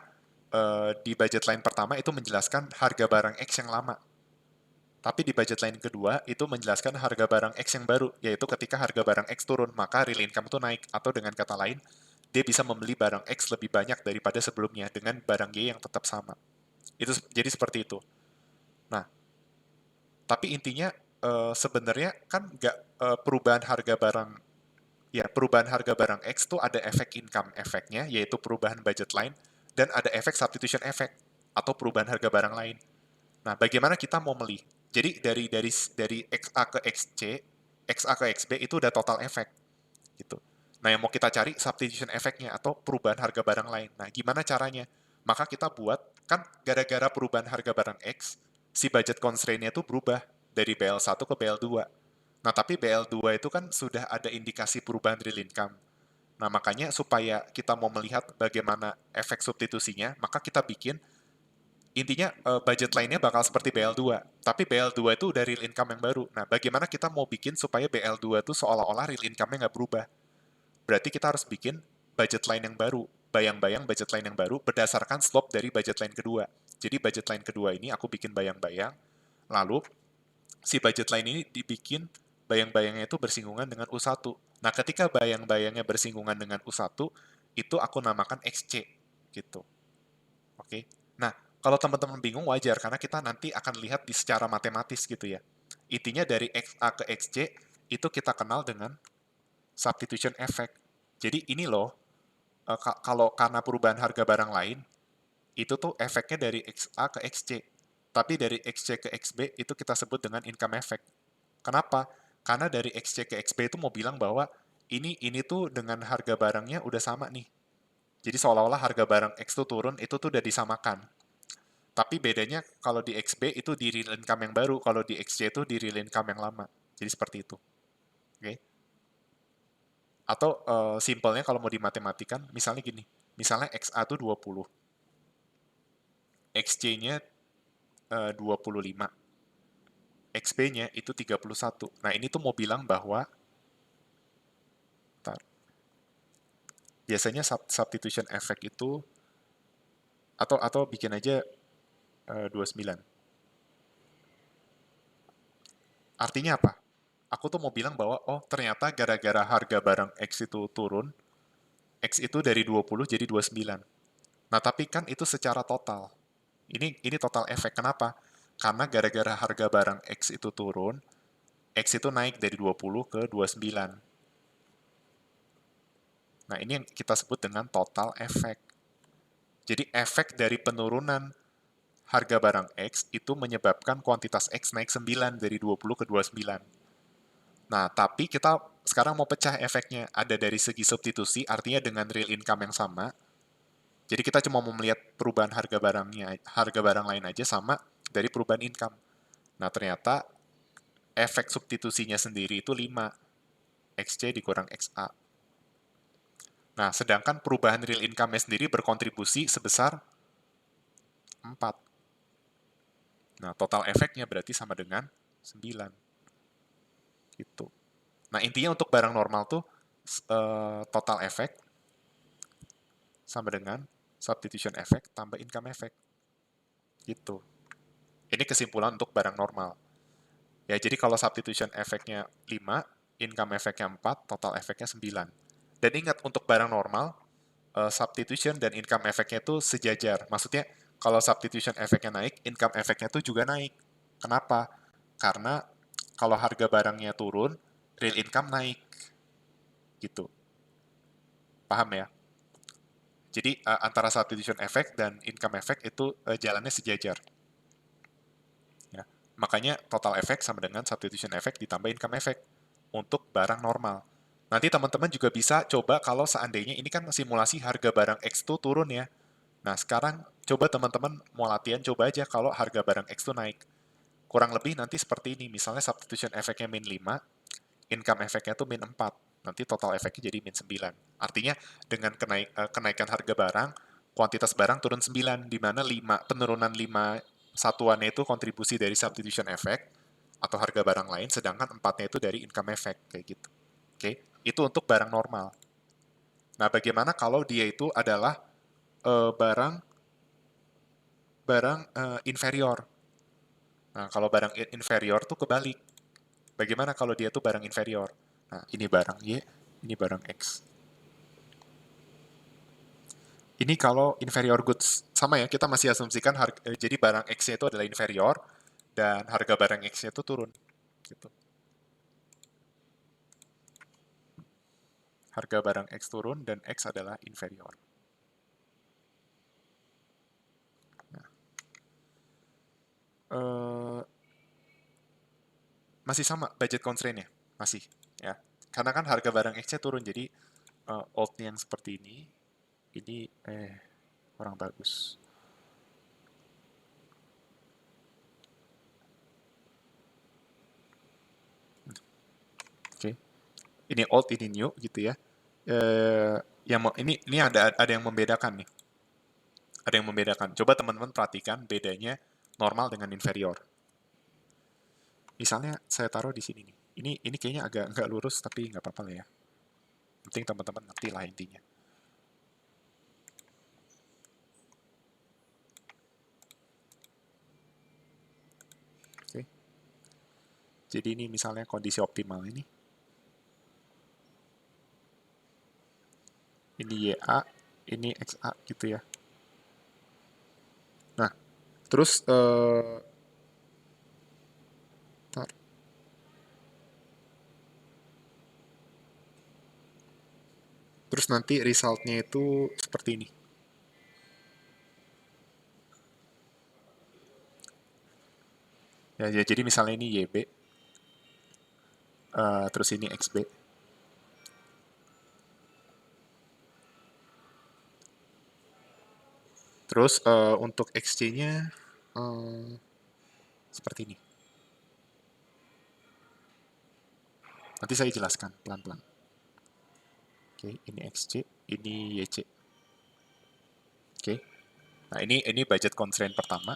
di budget line pertama itu menjelaskan harga barang X yang lama. Tapi di budget line kedua itu menjelaskan harga barang X yang baru, yaitu ketika harga barang X turun, maka real income itu naik. Atau dengan kata lain, dia bisa membeli barang X lebih banyak daripada sebelumnya dengan barang Y yang tetap sama. Itu jadi seperti itu. Nah, tapi intinya sebenarnya kan nggak perubahan harga barang, ya perubahan harga barang X tuh ada efek income efeknya, yaitu perubahan budget line, dan ada efek substitution effect atau perubahan harga barang lain. Nah, bagaimana kita mau melih? Jadi dari XA ke XC, XA ke XB itu udah total efek gitu. Nah, yang mau kita cari substitution effect-nya atau perubahan harga barang lain. Nah, gimana caranya? Maka kita buat, kan gara-gara perubahan harga barang X, si budget constraint-nya itu berubah dari BL1 ke BL2. Nah, tapi BL2 itu kan sudah ada indikasi perubahan real income. Nah, makanya supaya kita mau melihat bagaimana efek substitusinya, maka kita bikin, intinya budget lainnya bakal seperti BL2. Tapi BL2 itu udah real income yang baru. Nah, bagaimana kita mau bikin supaya BL2 itu seolah-olah real income-nya nggak berubah? Berarti kita harus bikin budget line yang baru, bayang-bayang budget line yang baru berdasarkan slope dari budget line kedua. Jadi budget line kedua ini aku bikin bayang-bayang, lalu si budget line ini dibikin bayang-bayangnya itu bersinggungan dengan U1. Nah, ketika bayang-bayangnya bersinggungan dengan U1, itu aku namakan XC, gitu. Oke. Nah, kalau teman-teman bingung wajar, karena kita nanti akan lihat di secara matematis gitu ya. Intinya dari XA ke XC, itu kita kenal dengan substitution effect. Jadi ini loh, kalau karena perubahan harga barang lain, itu tuh efeknya dari XA ke XC. Tapi dari XC ke XB itu kita sebut dengan income effect. Kenapa? Karena dari XC ke XB itu mau bilang bahwa ini tuh dengan harga barangnya udah sama nih. Jadi seolah-olah harga barang X tuh turun, itu tuh udah disamakan. Tapi bedanya kalau di XB itu di real income yang baru, kalau di XC itu di real income yang lama. Jadi seperti itu. Oke. Okay? Atau simpelnya kalau mau dimatematikan, misalnya gini. Misalnya XA itu 20, XC-nya 25, XB-nya itu 31. Nah, ini tuh mau bilang bahwa, bentar, biasanya substitution effect itu, atau bikin aja 29. Artinya apa? Aku tuh mau bilang bahwa, oh ternyata gara-gara harga barang X itu turun, X itu dari 20 jadi 29. Nah, tapi kan itu secara total. Ini total efek. Kenapa? Karena gara-gara harga barang X itu turun, X itu naik dari 20 ke 29. Nah, ini yang kita sebut dengan total efek. Jadi efek dari penurunan harga barang X itu menyebabkan kuantitas X naik 9 dari 20 ke 29. Nah, tapi kita sekarang mau pecah efeknya. Ada dari segi substitusi, artinya dengan real income yang sama. Jadi kita cuma mau melihat perubahan harga barangnya, harga barang lain aja sama dari perubahan income. Nah, ternyata efek substitusinya sendiri itu 5. XC dikurang XA. Nah, sedangkan perubahan real income-nya sendiri berkontribusi sebesar 4. Nah, total efeknya berarti sama dengan 9. Gitu. Nah, intinya untuk barang normal tuh total efek sama dengan substitution effect tambah income effect. Gitu. Ini kesimpulan untuk barang normal. Ya, jadi kalau substitution effect-nya 5, income effect-nya 4, total effect-nya 9. Dan ingat, untuk barang normal, substitution dan income effect-nya itu sejajar. Maksudnya, kalau substitution effect-nya naik, income effect-nya itu juga naik. Kenapa? Karena kalau harga barangnya turun, real income naik. Gitu. Paham ya? Jadi, antara substitution effect dan income effect itu jalannya sejajar. Ya. Makanya total effect sama dengan substitution effect ditambah income effect untuk barang normal. Nanti teman-teman juga bisa coba kalau seandainya ini kan simulasi harga barang X tuh turun ya. Nah, sekarang coba teman-teman mau latihan, coba aja kalau harga barang X tuh naik. Kurang lebih nanti seperti ini, misalnya substitution efeknya min 5, income efeknya tuh min 4. Nanti total efeknya jadi min 9. Artinya dengan kenaikan harga barang, kuantitas barang turun 9, di mana penurunan 5 satuannya itu kontribusi dari substitution effect atau harga barang lain, sedangkan 4-nya itu dari income effect, kayak gitu. Oke, itu untuk barang normal. Nah, bagaimana kalau dia itu adalah barang inferior? Nah, kalau barang inferior tuh kebalik. Bagaimana kalau dia tuh barang inferior? Nah, ini barang Y, ini barang X. Ini kalau inferior goods. Sama ya, kita masih asumsikan jadi barang X-nya itu adalah inferior, dan harga barang X-nya itu turun. Gitu. Harga barang X turun, dan X adalah inferior. Nah, masih sama budget constraint-nya. Masih. Ya. Karena kan harga barang X-nya turun, jadi old-nya yang seperti ini kurang bagus. Oke. Ini old, ini new gitu ya. Ini ada yang membedakan nih. Ada yang membedakan. Coba teman-teman perhatikan bedanya normal dengan inferior. Misalnya saya taruh di sini nih. Ini kayaknya agak nggak lurus, tapi nggak apa-apa lah ya. Penting teman-teman ngerti lah intinya. Oke. Jadi ini misalnya kondisi optimal ini. Ini YA, ini XA gitu ya. Nah, terus terus nanti resultnya itu seperti ini. Ya, jadi misalnya ini YB, terus ini XB. Terus untuk XC-nya seperti ini. Nanti saya jelaskan pelan-pelan. Oke, ini XC, ini YC. Oke. Nah, ini budget constraint pertama.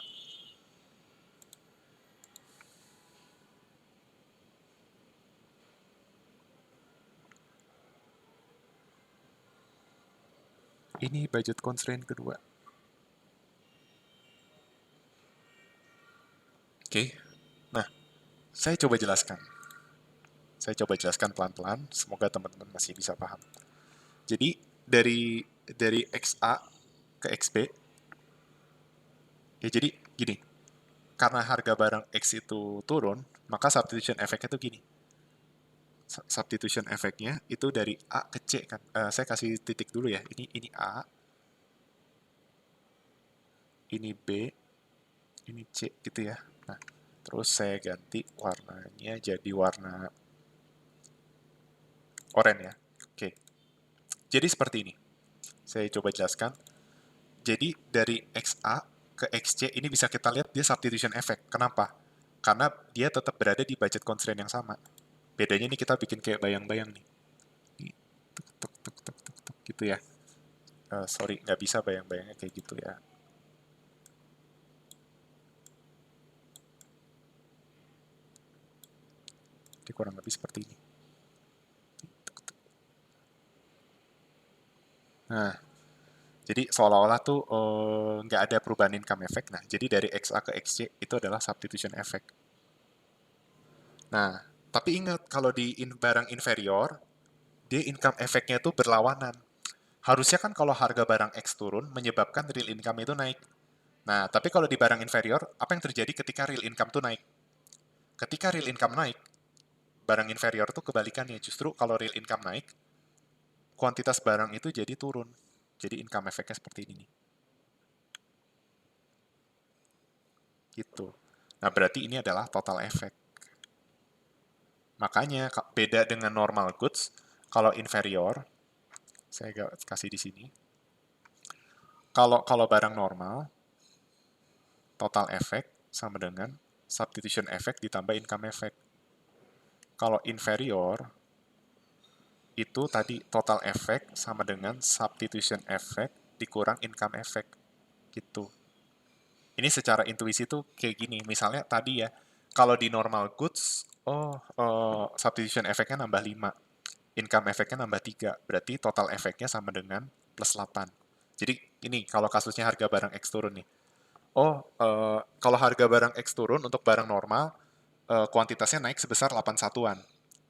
Ini budget constraint kedua. Oke. Nah, saya coba jelaskan. Saya coba jelaskan pelan-pelan, semoga teman-teman masih bisa paham. Jadi, dari XA ke XB, ya jadi gini, karena harga barang X itu turun, maka substitution effect-nya itu gini. Substitution effect-nya itu dari A ke C kan. Saya kasih titik dulu ya. Ini A, ini B, ini C gitu ya. Nah, terus saya ganti warnanya jadi warna oranye ya. Oke. Jadi seperti ini. Saya coba jelaskan. Jadi dari XA ke XC ini bisa kita lihat dia substitution effect. Kenapa? Karena dia tetap berada di budget constraint yang sama. Bedanya ini kita bikin kayak bayang-bayang nih. Tuk, tuk, tuk, tuk, tuk, tuk, gitu ya. Sorry, nggak bisa bayang-bayangnya kayak gitu ya. Jadi kurang lebih seperti ini. Nah, jadi seolah-olah tuh nggak ada perubahan income effect. Nah, jadi dari XA ke XC itu adalah substitution effect. Nah, tapi ingat kalau di barang inferior, dia income effect-nya itu berlawanan. Harusnya kan kalau harga barang X turun, menyebabkan real income itu naik. Nah, tapi kalau di barang inferior, apa yang terjadi ketika real income itu naik? Ketika real income naik, barang inferior itu kebalikannya. Justru kalau real income naik, kuantitas barang itu jadi turun. Jadi income effect-nya seperti ini nih. Gitu. Nah, berarti ini adalah total effect. Makanya beda dengan normal goods, Kalau inferior, saya kasih di sini. Kalau barang normal, total effect sama dengan substitution effect ditambah income effect. Kalau inferior, itu tadi total effect sama dengan substitution effect dikurang income effect. Gitu. Ini secara intuisi tuh kayak gini. Misalnya tadi ya, kalau di normal goods, substitution effect-nya nambah 5, income effect-nya nambah 3, berarti total effect-nya sama dengan plus 8. Jadi ini kalau kasusnya harga barang X turun nih. Kalau harga barang X turun untuk barang normal, kuantitasnya naik sebesar 8 satuan.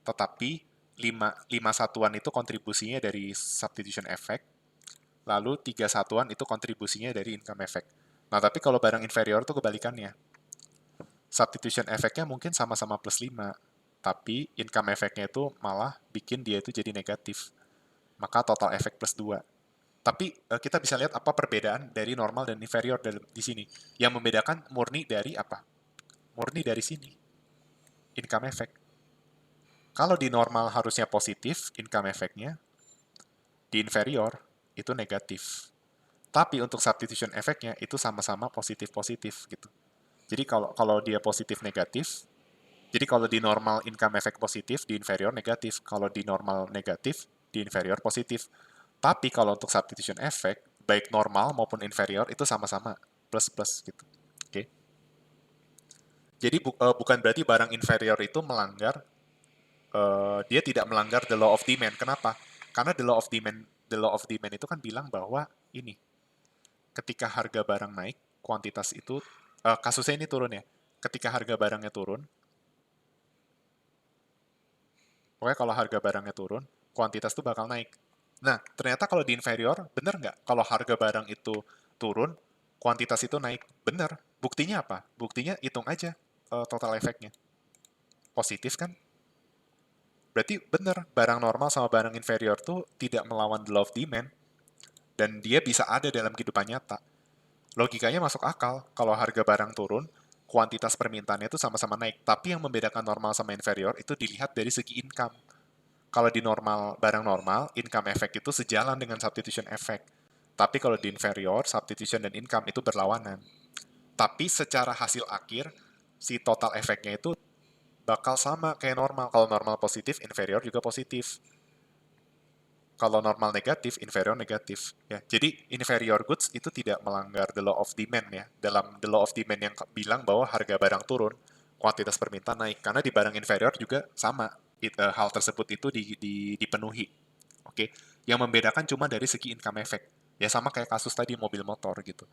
Tetapi 5 satuan itu kontribusinya dari substitution effect, lalu 3 satuan itu kontribusinya dari income effect. Nah, tapi kalau barang inferior tuh kebalikannya. Substitution effect-nya mungkin sama-sama plus 5, tapi income effect-nya itu malah bikin dia itu jadi negatif. Maka total effect plus 2. Tapi kita bisa lihat apa perbedaan dari normal dan inferior di sini. Yang membedakan murni dari apa? Murni dari sini. Income effect. Kalau di normal harusnya positif income effect-nya, di inferior itu negatif. Tapi untuk substitution effect-nya itu sama-sama positif-positif gitu. Jadi kalau kalau dia positif negatif, jadi kalau di normal income effect positif, di inferior negatif. Kalau di normal negatif, di inferior positif. Tapi kalau untuk substitution effect, baik normal maupun inferior itu sama-sama plus-plus gitu. Oke. Okay? Jadi bukan berarti barang inferior itu melanggar, dia tidak melanggar the law of demand. Kenapa? Karena the law of demand itu kan bilang bahwa ini, ketika harga barang naik, kuantitas itu, kasusnya ini turun ya. Ketika harga barangnya turun, pokoknya kalau harga barangnya turun, kuantitas itu bakal naik. Nah, ternyata kalau di inferior, bener nggak? Kalau harga barang itu turun, kuantitas itu naik. Bener. Buktinya apa? Buktinya hitung aja total efeknya. Positif kan? Berarti bener, barang normal sama barang inferior tuh tidak melawan the law of demand. Dan dia bisa ada dalam kehidupan nyata. Logikanya masuk akal. Kalau harga barang turun, kuantitas permintaannya itu sama-sama naik. Tapi yang membedakan normal sama inferior itu dilihat dari segi income. Kalau di normal, barang normal, income effect itu sejalan dengan substitution effect. Tapi kalau di inferior, substitution dan income itu berlawanan. Tapi secara hasil akhir, si total efeknya itu bakal sama kayak normal. Kalau normal positif, inferior juga positif. Kalau normal negatif, inferior negatif. Ya, jadi inferior goods itu tidak melanggar the law of demand ya. Dalam the law of demand yang bilang bahwa harga barang turun, kuantitas permintaan naik. Karena di barang inferior juga sama. Hal tersebut itu dipenuhi. Oke, yang membedakan cuma dari segi income effect. Ya sama kayak kasus tadi mobil motor gitu.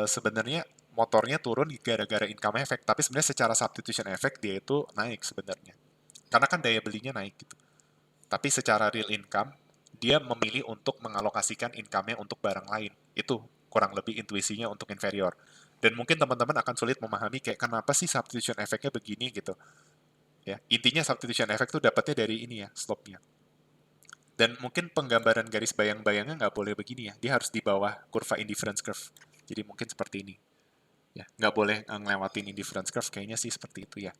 Sebenarnya motornya turun gara-gara income effect, tapi sebenarnya secara substitution effect dia itu naik sebenarnya. Karena kan daya belinya naik gitu. Tapi secara real income, dia memilih untuk mengalokasikan income-nya untuk barang lain. Itu kurang lebih intuisinya untuk inferior. Dan mungkin teman-teman akan sulit memahami kayak kenapa sih substitution effect-nya begini gitu. Ya, intinya substitution effect itu dapatnya dari ini ya, slope-nya. Dan mungkin penggambaran garis bayang-bayangnya nggak boleh begini ya. Dia harus di bawah kurva indifference curve. Jadi mungkin seperti ini. Ya, nggak boleh ngelewatin indifference curve. Kayaknya sih seperti itu ya.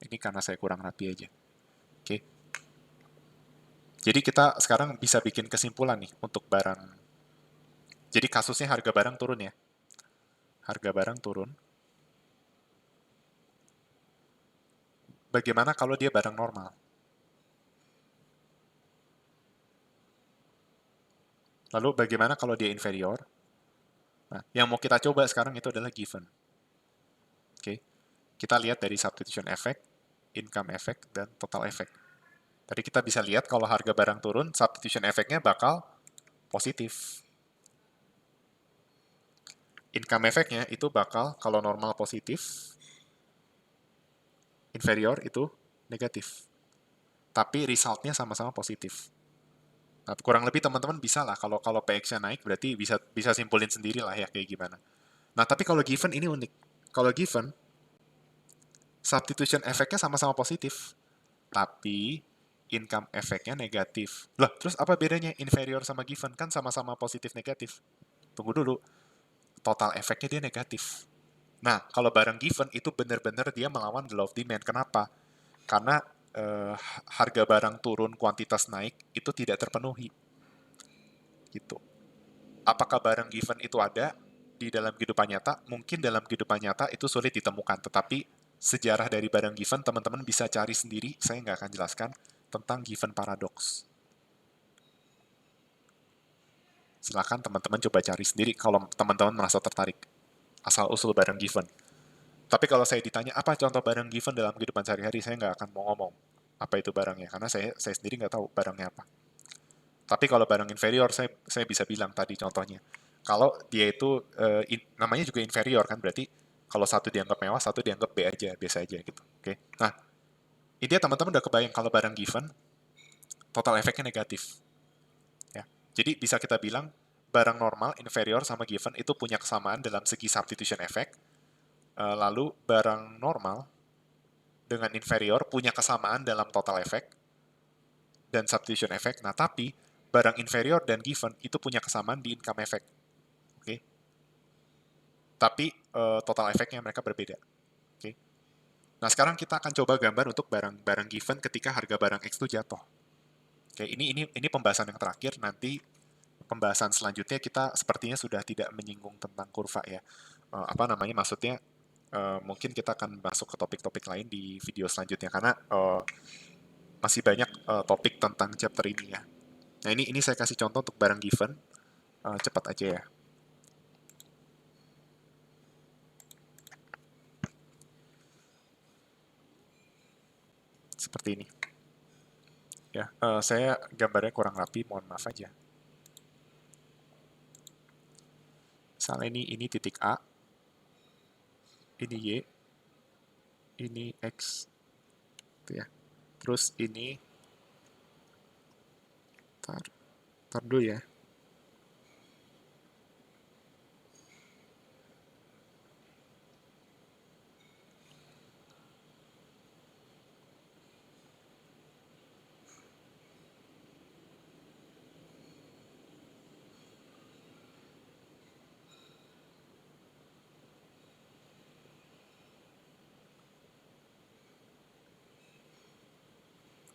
Ini karena saya kurang rapi aja. Oke. Jadi kita sekarang bisa bikin kesimpulan nih untuk barang. Jadi kasusnya harga barang turun ya. Harga barang turun. Bagaimana kalau dia barang normal? Lalu bagaimana kalau dia inferior? Nah, yang mau kita coba sekarang itu adalah given. Oke. Kita lihat dari substitution effect, income effect, dan total effect. Tadi kita bisa lihat kalau harga barang turun, substitution effect-nya bakal positif. Income effect-nya itu bakal, kalau normal positif, inferior itu negatif. Tapi result-nya sama-sama positif. Nah, kurang lebih teman-teman bisa lah, kalau kalau PX-nya naik, berarti bisa bisa simpulin sendiri lah ya kayak gimana. Nah, tapi kalau given ini unik. Kalau given, substitution effect-nya sama-sama positif. Tapi income effect-nya negatif. Lah, terus apa bedanya inferior sama given? Kan sama-sama positif negatif. Tunggu dulu, total efeknya dia negatif. Nah, kalau barang given itu benar-benar dia melawan the law of demand. Kenapa? Karena harga barang turun, kuantitas naik, itu tidak terpenuhi. Gitu. Apakah barang given itu ada di dalam kehidupan nyata? Mungkin dalam kehidupan nyata itu sulit ditemukan, tetapi sejarah dari barang given teman-teman bisa cari sendiri, saya nggak akan jelaskan, tentang given paradox. Silakan teman-teman coba cari sendiri kalau teman-teman merasa tertarik. Asal-usul barang given. Tapi kalau saya ditanya, apa contoh barang given dalam kehidupan sehari-hari, saya nggak akan mau ngomong apa itu barangnya, karena saya sendiri nggak tahu barangnya apa. Tapi kalau barang inferior, saya bisa bilang tadi contohnya. Kalau dia itu, namanya juga inferior kan, berarti kalau satu dianggap mewah, satu dianggap B aja, biasa aja gitu. Oke. Nah, ini teman-teman udah kebayang kalau barang given, total efeknya negatif. Ya. Jadi bisa kita bilang, barang normal, inferior, sama given itu punya kesamaan dalam segi substitution effect. Lalu barang normal dengan inferior punya kesamaan dalam total effect dan substitution effect. Nah, tapi barang inferior dan given itu punya kesamaan di income effect. Oke. Okay? Tapi total efeknya mereka berbeda. Oke. Okay? Nah, sekarang kita akan coba gambar untuk barang-barang given ketika harga barang X itu jatuh. Oke, okay? Ini pembahasan yang terakhir. Nanti pembahasan selanjutnya kita sepertinya sudah tidak menyinggung tentang kurva ya. Apa namanya? Maksudnya mungkin kita akan masuk ke topik-topik lain di video selanjutnya karena masih banyak topik tentang chapter ini ya. Nah, ini saya kasih contoh untuk barang given. Cepat aja ya. Seperti ini. Ya, saya gambarnya kurang rapi, mohon maaf aja. Misalnya ini titik A, ini Y, ini X, gitu ya. Terus ini, tar dulu ya.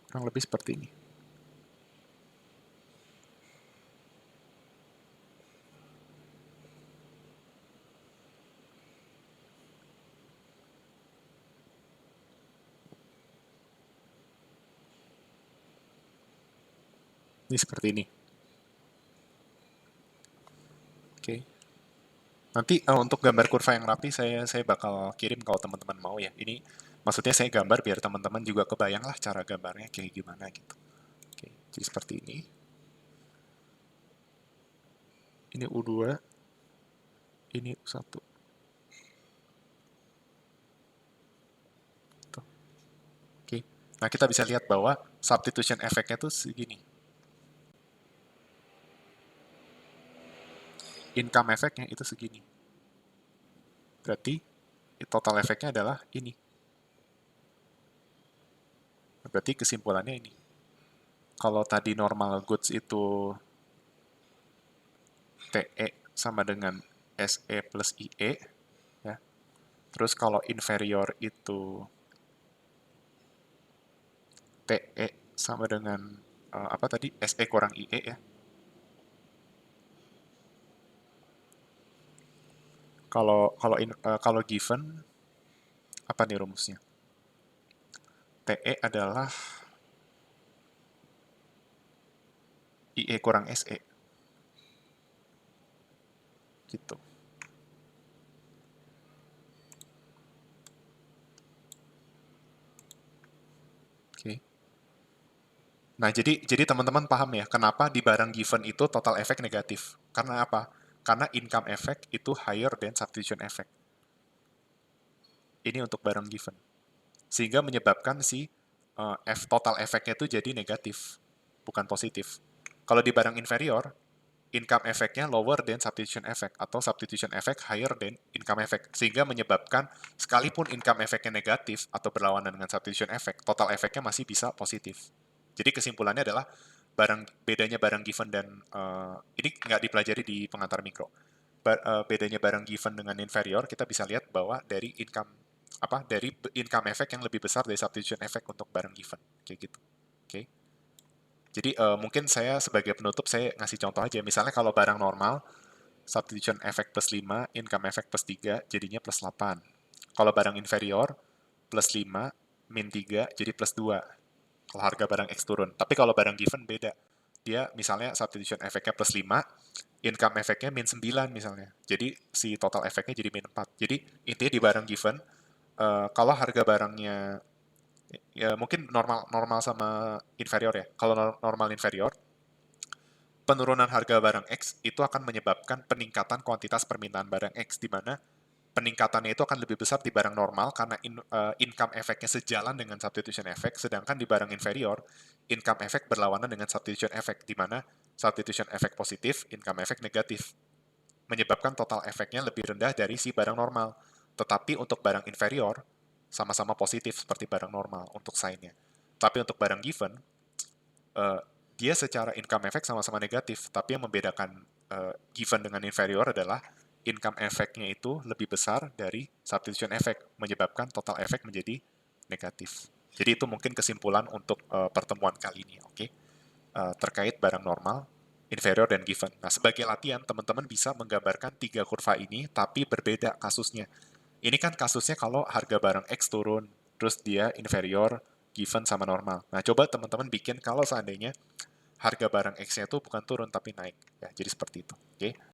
Kurang lebih seperti ini. Ini seperti ini. Oke. Nanti untuk gambar kurva yang rapi saya bakal kirim kalau teman-teman mau ya. Ini maksudnya saya gambar biar teman-teman juga kebayang lah cara gambarnya kayak gimana gitu. Oke, jadi seperti ini. Ini U2, ini U1. Tuh. Oke. Nah, kita bisa lihat bahwa substitution efeknya tuh segini. Income efeknya itu segini. Berarti total efeknya adalah ini. Berarti kesimpulannya ini. Kalau tadi normal goods itu TE sama dengan SE plus IE, ya. Terus kalau inferior itu TE sama dengan apa tadi SE kurang IE ya. Kalau given apa nih rumusnya? TE adalah IE kurang SE. Gitu. Oke. Nah, jadi teman-teman paham ya, kenapa di barang given itu total efek negatif? Karena apa? Karena income effect itu higher than substitution effect. Ini untuk barang given. Sehingga menyebabkan si total efeknya itu jadi negatif, bukan positif. Kalau di barang inferior, income efeknya lower than substitution effect, atau substitution effect higher than income effect. Sehingga menyebabkan, sekalipun income efeknya negatif atau berlawanan dengan substitution effect, total efeknya masih bisa positif. Jadi kesimpulannya adalah, bedanya barang given dan, ini nggak dipelajari di pengantar mikro, bedanya barang given dengan inferior, kita bisa lihat bahwa dari income dari income effect yang lebih besar dari substitution effect untuk barang given, kayak gitu. Oke. Jadi mungkin saya sebagai penutup saya ngasih contoh aja. Misalnya kalau barang normal, substitution effect plus 5, income effect plus 3, jadinya plus 8. Kalau barang inferior, plus 5, min 3, jadi plus 2. Kalau harga barang X turun. Tapi kalau barang given beda. Dia misalnya substitution effect-nya plus 5, income effect-nya min 9 misalnya. Jadi si total effect-nya jadi min 4. Jadi intinya di barang given, kalau harga barangnya ya mungkin normal normal sama inferior ya. Kalau normal inferior, penurunan harga barang X itu akan menyebabkan peningkatan kuantitas permintaan barang X, di mana peningkatannya itu akan lebih besar di barang normal karena income effect-nya sejalan dengan substitution effect, sedangkan di barang inferior, income effect berlawanan dengan substitution effect, di mana substitution effect positif, income effect negatif, menyebabkan total efeknya lebih rendah dari si barang normal. Tetapi untuk barang inferior, sama-sama positif seperti barang normal untuk sign-nya. Tapi untuk barang given, eh, dia secara income effect sama-sama negatif, tapi yang membedakan given dengan inferior adalah income effect-nya itu lebih besar dari substitution effect, menyebabkan total effect menjadi negatif. Jadi itu mungkin kesimpulan untuk pertemuan kali ini, oke? Terkait barang normal, inferior, dan given. Nah, sebagai latihan, teman-teman bisa menggambarkan tiga kurva ini, tapi berbeda kasusnya. Ini kan kasusnya kalau harga barang X turun, terus dia inferior, given, sama normal. Nah, coba teman-teman bikin kalau seandainya harga barang X-nya itu bukan turun, tapi naik. Ya, jadi seperti itu. Oke?